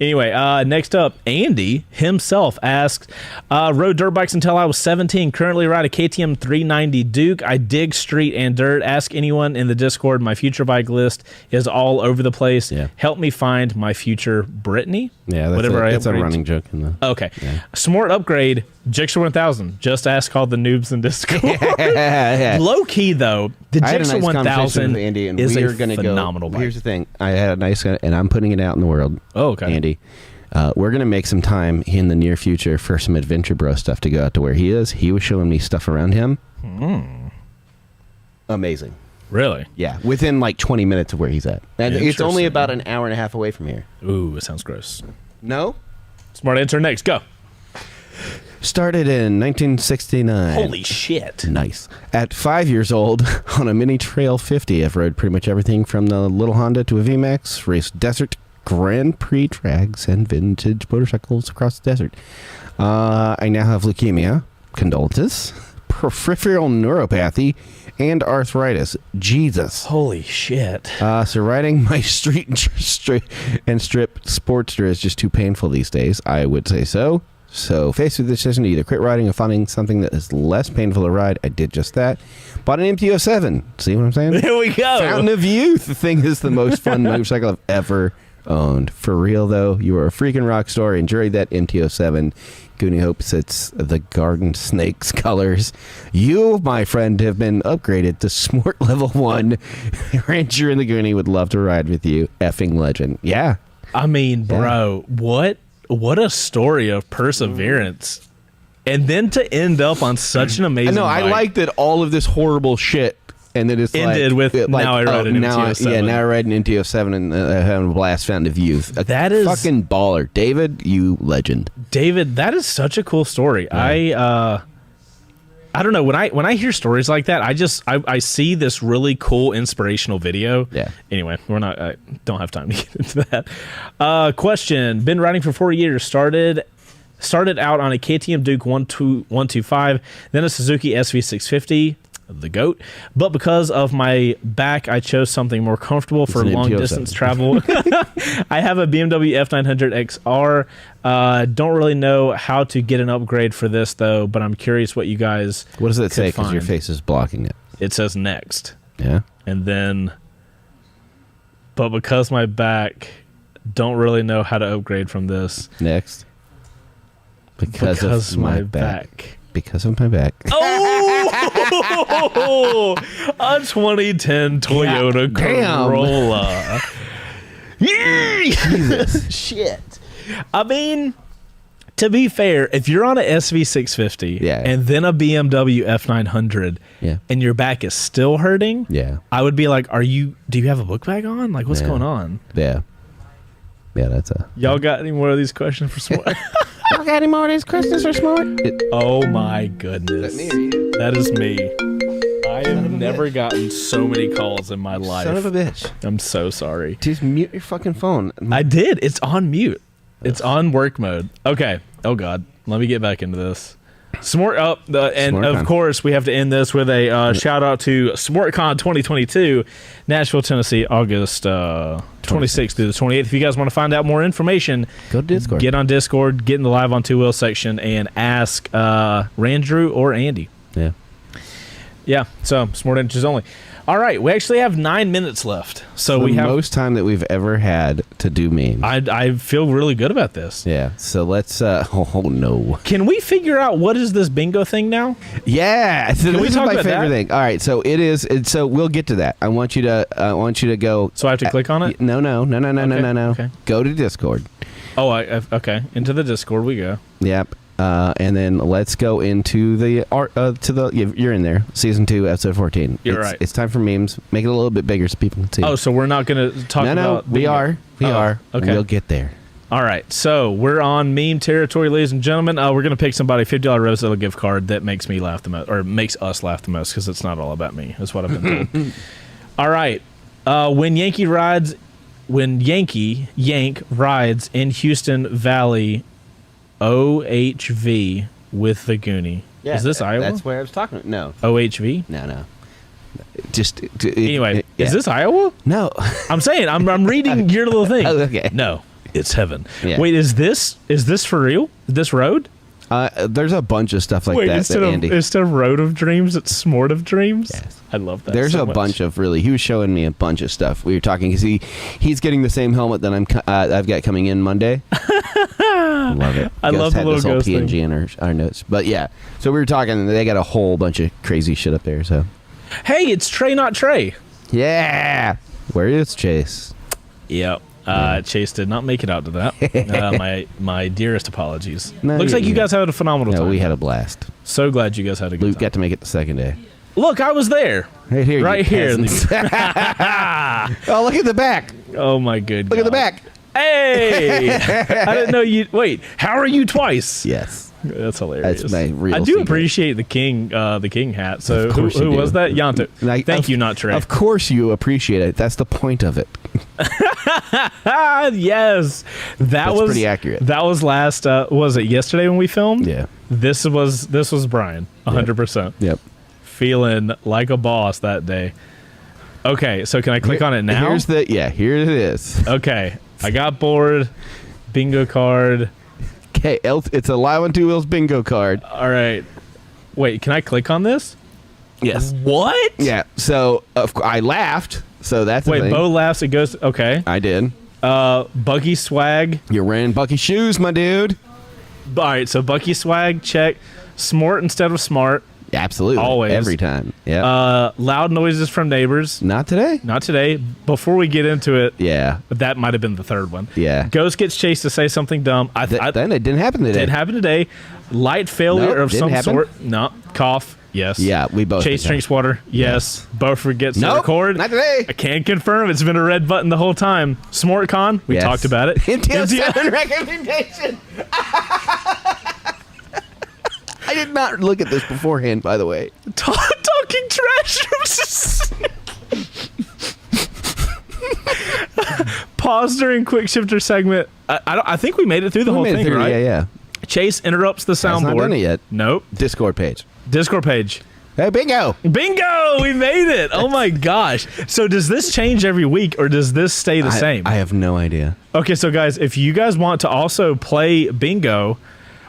Anyway, next up, Andy himself asks, rode dirt bikes until I was 17. Currently ride a KTM 390 Duke. I dig street and dirt. Ask anyone in the Discord. My future bike list is all over the place. Yeah. Help me find my future Brittany. Yeah, that's a running joke. Okay. Yeah. Smart upgrade, Jixer 1000. Just ask all the noobs in Discord. Yeah. Low key, though, the Jixer 1000 is a phenomenal bike. Here's the thing. I had a nice, and I'm putting it out in the world. Oh, okay. Andy. We're going to make some time in the near future for some Adventure Bro stuff to go out to where he is. He was showing me stuff around him. Amazing. Really? Yeah. Within like 20 minutes of where he's at. And it's only about an hour and a half away from here. Ooh, it sounds gross. No? Smart answer next. Go. Started in 1969. Holy shit. Nice. At 5 years old, on a Mini Trail 50, I've rode pretty much everything from the little Honda to a VMAX, raced desert, Grand Prix tracks, and vintage motorcycles across the desert. I now have leukemia, condolences, peripheral neuropathy, and arthritis. Jesus. Holy shit. So riding my street and strip Sportster is just too painful these days. I would say so. So faced with the decision to either quit riding or finding something that is less painful to ride, I did just that. Bought an MT-07. See what I'm saying? There we go. Fountain of Youth. The thing is the most fun motorcycle I've ever owned. For real, though, you are a freaking rock star. Enjoy that MT-07. Goonie hopes it's the Garden Snakes colors. You, my friend, have been upgraded to Smart Level 1. Rancher and the Goonie would love to ride with you. Effing legend. Yeah. I mean, bro, what a story of perseverance. And then to end up on such an amazing I bike. like that all of this horrible shit and then it's ended with now I ride an MT-07. Yeah, now I ride an MT-07 and having a blast. Fountain of Youth. That is fucking baller. David, you legend. David, that is such a cool story. Yeah. I don't know, when I hear stories like that, I see this really cool inspirational video. Yeah. Anyway, I don't have time to get into that. Question: been riding for 4 years. Started out on a KTM Duke 125, then a Suzuki SV650, the GOAT. But because of my back, I chose something more comfortable for long distance travel. I have a BMW F900 XR. Don't really know how to get an upgrade for this, though, but I'm curious what you guys What does it say? Because find. your face is blocking it. It says next. Yeah. And then, but because my back, don't really know how to upgrade from this. Next. Because of my back. Because of my back. Oh, a 2010 Toyota Corolla. Jesus. Shit. I mean, to be fair, if you're on a SV650 and then a BMW F900 and your back is still hurting, I would be like, do you have a book bag on? Like, what's going on? Yeah. Yeah, that's a... Y'all got any more of these questions for Smart? Y'all got any more of these questions for Smart? Oh my goodness. That is me. I have never gotten so many calls in my life. Son of a bitch. I'm so sorry. Just mute your fucking phone. I did. It's on mute. It's on work mode. Okay. Oh God. Let me get back into this. And of course, we have to end this with a shout out to SmartCon 2022, Nashville, Tennessee, August 26th through the 28th. If you guys want to find out more information, go to Discord. Get on Discord, get in the live on Two Wheels section, and ask Randrew or Andy. Yeah. Yeah. So Smart Entries only. All right, we actually have 9 minutes left, so we have most time that we've ever had to do memes. I feel really good about this. Yeah, so let's. Oh no! Can we figure out what is this bingo thing now? Yeah, so Can we this is talk my about favorite that? thing. All right, so it is. So we'll get to that. I want you to go. So I have to click on it? No. Okay. Go to Discord. Oh, okay. Into the Discord we go. Yep. And then let's go into the art. You're in there. Season 2, episode 14. You're right. It's time for memes. Make it a little bit bigger so people can see. Oh, so we're not going to talk about... No, we are. We are. Okay. We'll get there. All right, so we're on meme territory, ladies and gentlemen. We're going to pick somebody, $50 Revzilla gift card that makes me laugh the most, or makes us laugh the most, because it's not all about me, is what I've been told. All right. When Yankee Yank rides in Houston Valley OHV with the Goonie. Yeah, is this Iowa? That's where I was talking. No. OHV? No. Just Anyway, is this Iowa? No. I'm saying I'm reading your little thing. Oh, okay. No, it's heaven. Yeah. Wait, is this for real? This road? There's a bunch of stuff like that. Instead of Road of Dreams, it's Smart of Dreams. Yes. I love that. There's so a much. bunch of really. He was showing me a bunch of stuff. We were talking because he's getting the same helmet that I've got coming in Monday. Love it. I love the little ghost PNG thing. in our notes. But yeah, so we were talking. And they got a whole bunch of crazy shit up there. So Hey, it's Trey, not Trey. yeah, where is Chase? Yep. Chase did not make it out to that. My dearest apologies. No, Looks like you yeah. guys had a phenomenal time. No, we had a blast. So glad you guys had a good Luke time. got to make it the second day. Look, I was there. Right here. Right you here. peasants. Oh, look at the back. Oh my good Look at the God. back. Hey! I didn't know you... Wait, how are you twice? Yes. That's hilarious. That's my real I do secret. appreciate the king hat. So Of course you who do. was that? Yanto. Thank you, not Trey. Of course you appreciate it. That's the point of it. Yes. That was pretty accurate. That was last was it yesterday when we filmed? Yeah. This was Brian. 100%. Yep. Feeling like a boss that day. Okay, so can I click on it now? Here it is. Okay. I got bored. Bingo card. Okay, it's a Live on Two Wheels bingo card. All right. Wait, can I click on this? Yes. What? Yeah. So I laughed. So that's a Wait, thing. Beau laughs. It goes. Okay. I did. Bucky swag. You're wearing Bucky shoes, my dude. All right. So Bucky swag. Check. Smart instead of smart. Absolutely. Always. Every time. Yeah. Loud noises from neighbors. Not today. Not today. Before we get into it, Yeah. that might have been the third one. Yeah. Ghost gets chased to say something dumb. Then it didn't happen today. Didn't happen today. Light failure Nope, of didn't some happen. sort. No. Cough. Yes. Yeah, we both Chase did that. drinks water. Yes. Beau forgets to Nope, record. not today. I can't confirm. It's been a red button the whole time. SmartCon. We Yes. talked about it. MTO7 recommendation. I did not look at this beforehand, by the way. Talking trash. Pause during quick shifter segment. I think we made it through the whole We made it thing, through, right? Yeah. Chase interrupts the Has not soundboard. done it yet. Nope. Discord page. Discord page. Hey, bingo. Bingo! We made it. Oh my gosh. So does this change every week or does this stay the same? I have no idea. Okay, so guys, if you guys want to also play bingo,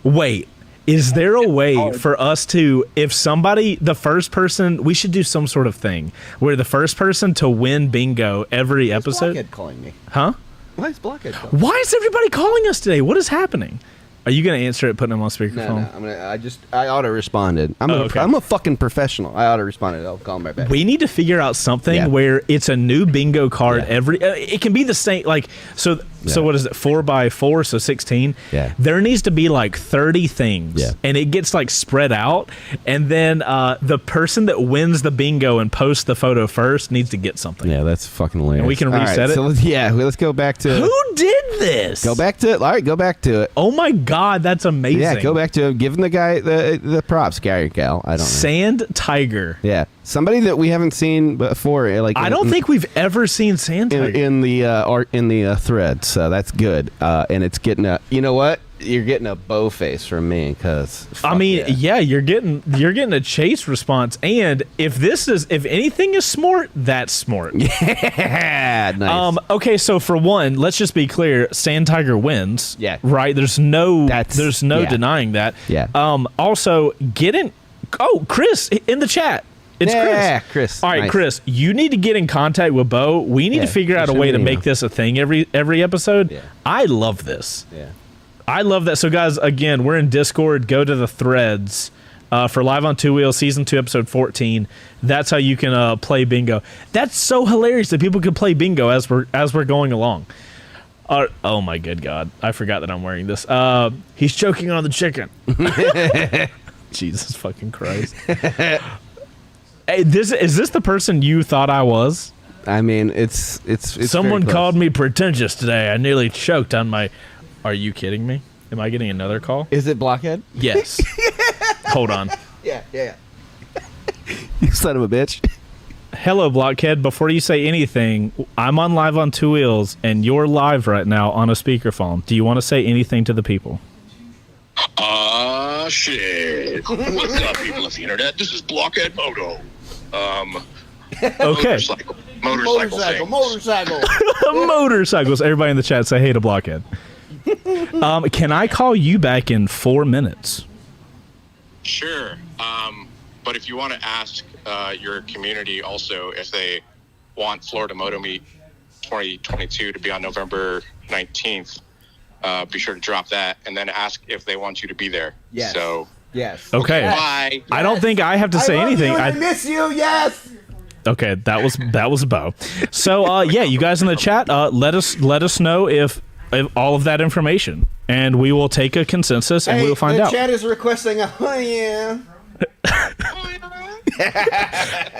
wait. Is there a way for us to, if somebody, the first person, we should do some sort of thing where the first person to win bingo every episode. Blockhead calling me. Huh? Why is Blockhead calling? Why is everybody calling us today? What is happening? Are you going to answer it, putting them on speakerphone? I auto responded. Okay. I'm a fucking professional. I auto responded. I'll call him right back. We need to figure out something where it's a new bingo card every. It can be the same, like so. So what is it? 4x4, so 16. Yeah. There needs to be like 30 things, and it gets like spread out, and then the person that wins the bingo and posts the photo first needs to get something. Yeah, that's fucking hilarious. And we can All reset it? So let's go back to. Who did this? Go back to it. All right, go back to it. Oh my God, that's amazing. Yeah, go back to it. Giving the guy the props, guy or gal. I don't know. Sand Tiger. Yeah, somebody that we haven't seen before. Like I don't think we've ever seen Sand Tiger. in the thread. So that's good. And it's getting a. You know what? You're getting a Beau face from me because. I mean, you're getting a Chase response, and if anything is smart, that's smart. Yeah, nice. Okay, so for one, let's just be clear: Sand Tiger wins. Yeah. Right. There's no yeah. denying that. Yeah. Also, Chris in the chat. It's Chris. All right, Nice. Chris, you need to get in contact with Beau. We need to figure out a way to make this a thing every episode. Yeah. I love this. Yeah. I love that. So, guys, again, we're in Discord. Go to the threads for Live on Two Wheels, Season 2, Episode 14. That's how you can play bingo. That's so hilarious that people can play bingo as we're going along. Oh, my good God. I forgot that I'm wearing this. He's choking on the chicken. Jesus fucking Christ. Hey, is this the person you thought I was? I mean, it's Someone very close. called me pretentious today. I nearly choked on my... Are you kidding me? Am I getting another call? Is it Blockhead? Yes. Hold on. Yeah. You son of a bitch. Hello, Blockhead. Before you say anything, I'm on Live on Two Wheels, and you're live right now on a speakerphone. Do you want to say anything to the people? Shit. What's up, people of the internet? This is Blockhead Moto. Okay. Motorcycle. Motorcycles. Everybody in the chat say hey to Blockhead. Can I call you back in 4 minutes? Sure. But if you want to ask your community also if they want Florida Moto Meet 2022 to be on November 19th, be sure to drop that and then ask if they want you to be there. Yes. So, Yes. Okay. bye. I don't think I have to say anything. I miss you. Yes. Okay, that was Beau. So yeah, you guys in the chat, let us know if all of that information, and we will take a consensus and we'll find out. The chat is requesting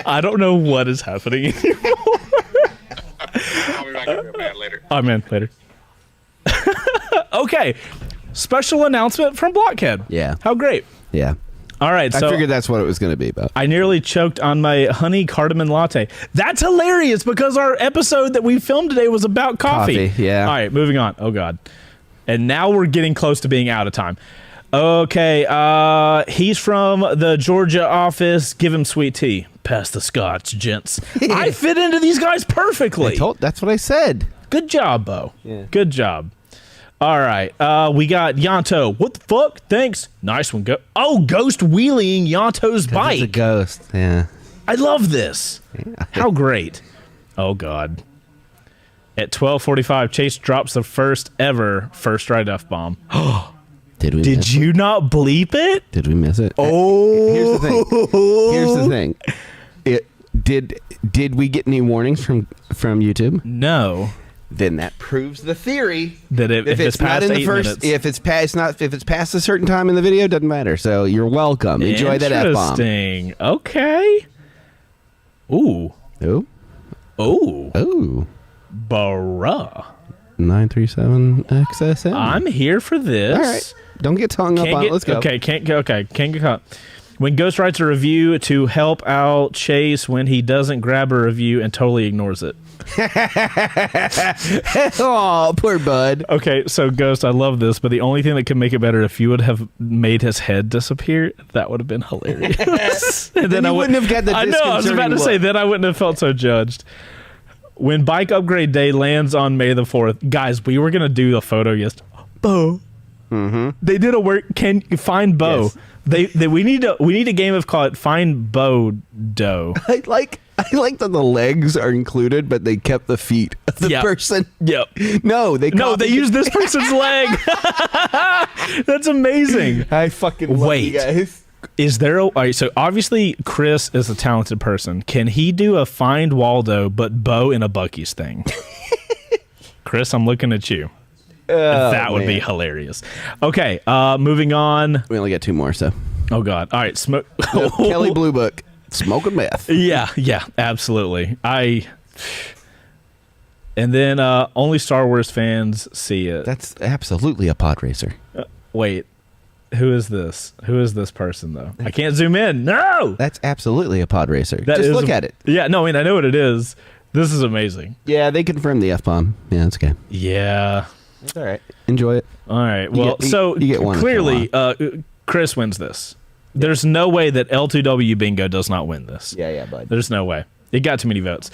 I don't know what is happening anymore. I'll be back in real bad later. Oh man, later. Okay, special announcement from Blockhead. Yeah. How great. Yeah. All right, so I figured that's what it was going to be about. I nearly choked on my honey cardamom latte. That's hilarious because our episode that we filmed today was about coffee. Yeah. All right, moving on. Oh, God. And now we're getting close to being out of time. Okay, he's from the Georgia office. Give him sweet tea. Pass the scotch, gents. I fit into these guys perfectly. That's what I said. Good job, Beau. Yeah. Good job. All right. We got Yanto. What the fuck? Thanks. Nice one. Ghost wheeling Yanto's bike. It's a ghost. Yeah. I love this. How great. Oh, God. At 12:45, Chase drops the first right F-bomb. Did we? Did you not bleep it? Did we miss it? Oh. Here's the thing. Did we get any warnings from YouTube? No. Then that proves the theory That if it's not past in the 8 first, minutes. if it's past a certain time in the video, doesn't matter. So you're welcome. Enjoy that F-bomb. Interesting. Okay. Ooh. Oh. Ooh. Oh. Bruh. 937 XSM. I'm here for this. All right. Don't get hung up on it. Let's go. Okay, can't get caught. When Ghost writes a review to help out Chase when he doesn't grab a review and totally ignores it. Oh, poor bud. Okay, so Ghost, I love this, but the only thing that could make it better if you would have made his head disappear, that would have been hilarious. And then you wouldn't have got the I know, I was about to say, then I wouldn't have felt so judged. When Bike Upgrade Day lands on May the 4th, guys, we were going to do a photo yesterday. Beau. Mm-hmm. They did a work. Can you find Beau? Yes. We need a game of call it Find Beau Doe. I like that the legs are included, but they kept the feet of the person. Yep. No, they used this person's leg. That's amazing. I fucking love you guys. Is there all right, so obviously Chris is a talented person. Can he do a Find Waldo but Beau in a Buc-ee's thing? Chris, I'm looking at you. That would be hilarious. Okay, moving on. We only got 2 more, so. Oh God! All right, smoke. Kelly Blue Book, smoking meth. Yeah, absolutely. And then only Star Wars fans see it. That's absolutely a pod racer. Wait, who is this? Who is this person though? I can't zoom in. No, that's absolutely a pod racer. Just look at it. Yeah, no, I mean I know what it is. This is amazing. Yeah, they confirmed the F-bomb. Yeah, that's okay. Yeah. It's all right. Enjoy it. All right. Well, you get one clearly, Chris wins this. Yeah. There's no way that L2W Bingo does not win this. Yeah, bud. There's no way. It got too many votes.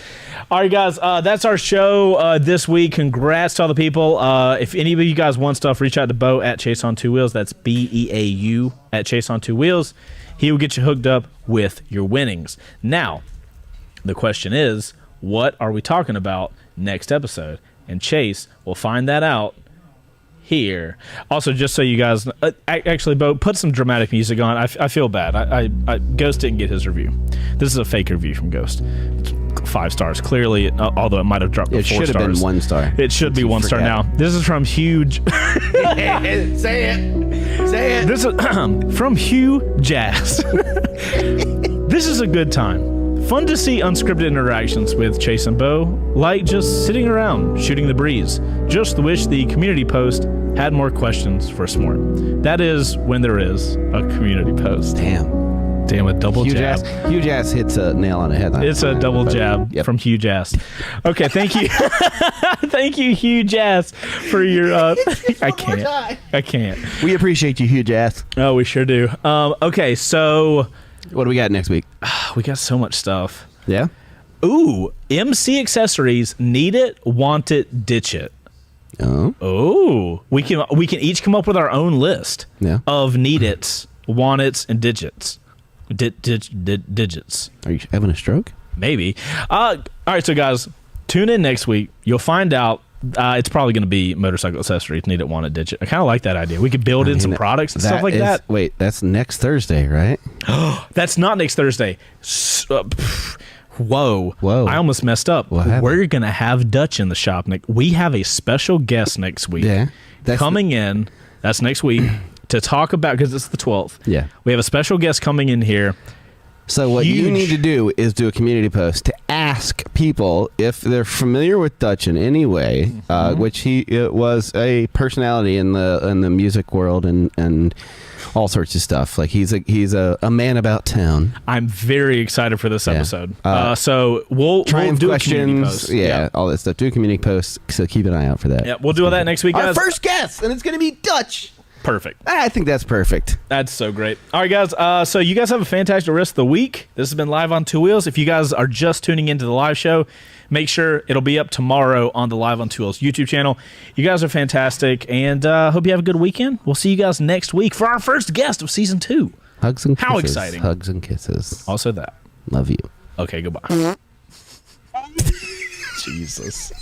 All right, guys. That's our show this week. Congrats to all the people. If any of you guys want stuff, reach out to Beau at Chase on 2 Wheels. That's BEAU at Chase on 2 Wheels. He will get you hooked up with your winnings. Now, the question is, what are we talking about next episode? And Chase will find that out here. Also, just so you guys, actually, Beau, put some dramatic music on. I feel bad. Ghost didn't get his review. This is a fake review from Ghost. It's 5 stars. Clearly, although it might have dropped to 4 stars. It should have been 1 star. It should be 1 star now. This is from Huge. Say it. This is from Hugh Jazz. This is a good time. Fun to see unscripted interactions with Chase and Beau, like just sitting around, shooting the breeze. Just wish the community post had more questions for Smort. That is when there is a community post. Damn, a double jab. Hugh Jazz hits a nail on the head. It's a double jab from Hugh Jazz. Okay, thank you. Thank you, Hugh Jazz, for your... I can't. We appreciate you, Hugh Jazz. Oh, we sure do. Okay, so... What do we got next week? We got so much stuff. Yeah? Ooh, MC accessories. Need it, want it, ditch it. Oh. We can each come up with our own list of need it's, want it's, and digits. Digits. Are you having a stroke? Maybe. All right, so guys, tune in next week. You'll find out. It's probably going to be motorcycle accessories. Need it, want it, ditch it. I kind of like that idea. We could build in some products and stuff like that. Wait, that's next Thursday, right? That's not next Thursday. Whoa. I almost messed up. We're going to have Dutch in the shop. We have a special guest next week. Yeah. Coming in. That's next week to talk about, because it's the 12th. Yeah. We have a special guest coming in here. So what you need to do is do a community post to ask people if they're familiar with Dutch in any way, which he was a personality in the music world and all sorts of stuff. Like he's a man about town. I'm very excited for this episode. So we'll do a community post. Yeah, all that stuff. Do a community post. So keep an eye out for that. Yeah, we'll do all that next week, guys. Our first guest, and it's going to be Dutch. Perfect. I think that's perfect. That's so great. All right, guys. So you guys have a fantastic rest of the week. This has been Live on Two Wheels. If you guys are just tuning into the live show, make sure it'll be up tomorrow on the Live on Two Wheels YouTube channel. You guys are fantastic, and hope you have a good weekend. We'll see you guys next week for our first guest of season 2. Hugs and kisses. How exciting. Hugs and kisses. Also that. Love you. Okay, goodbye. Jesus.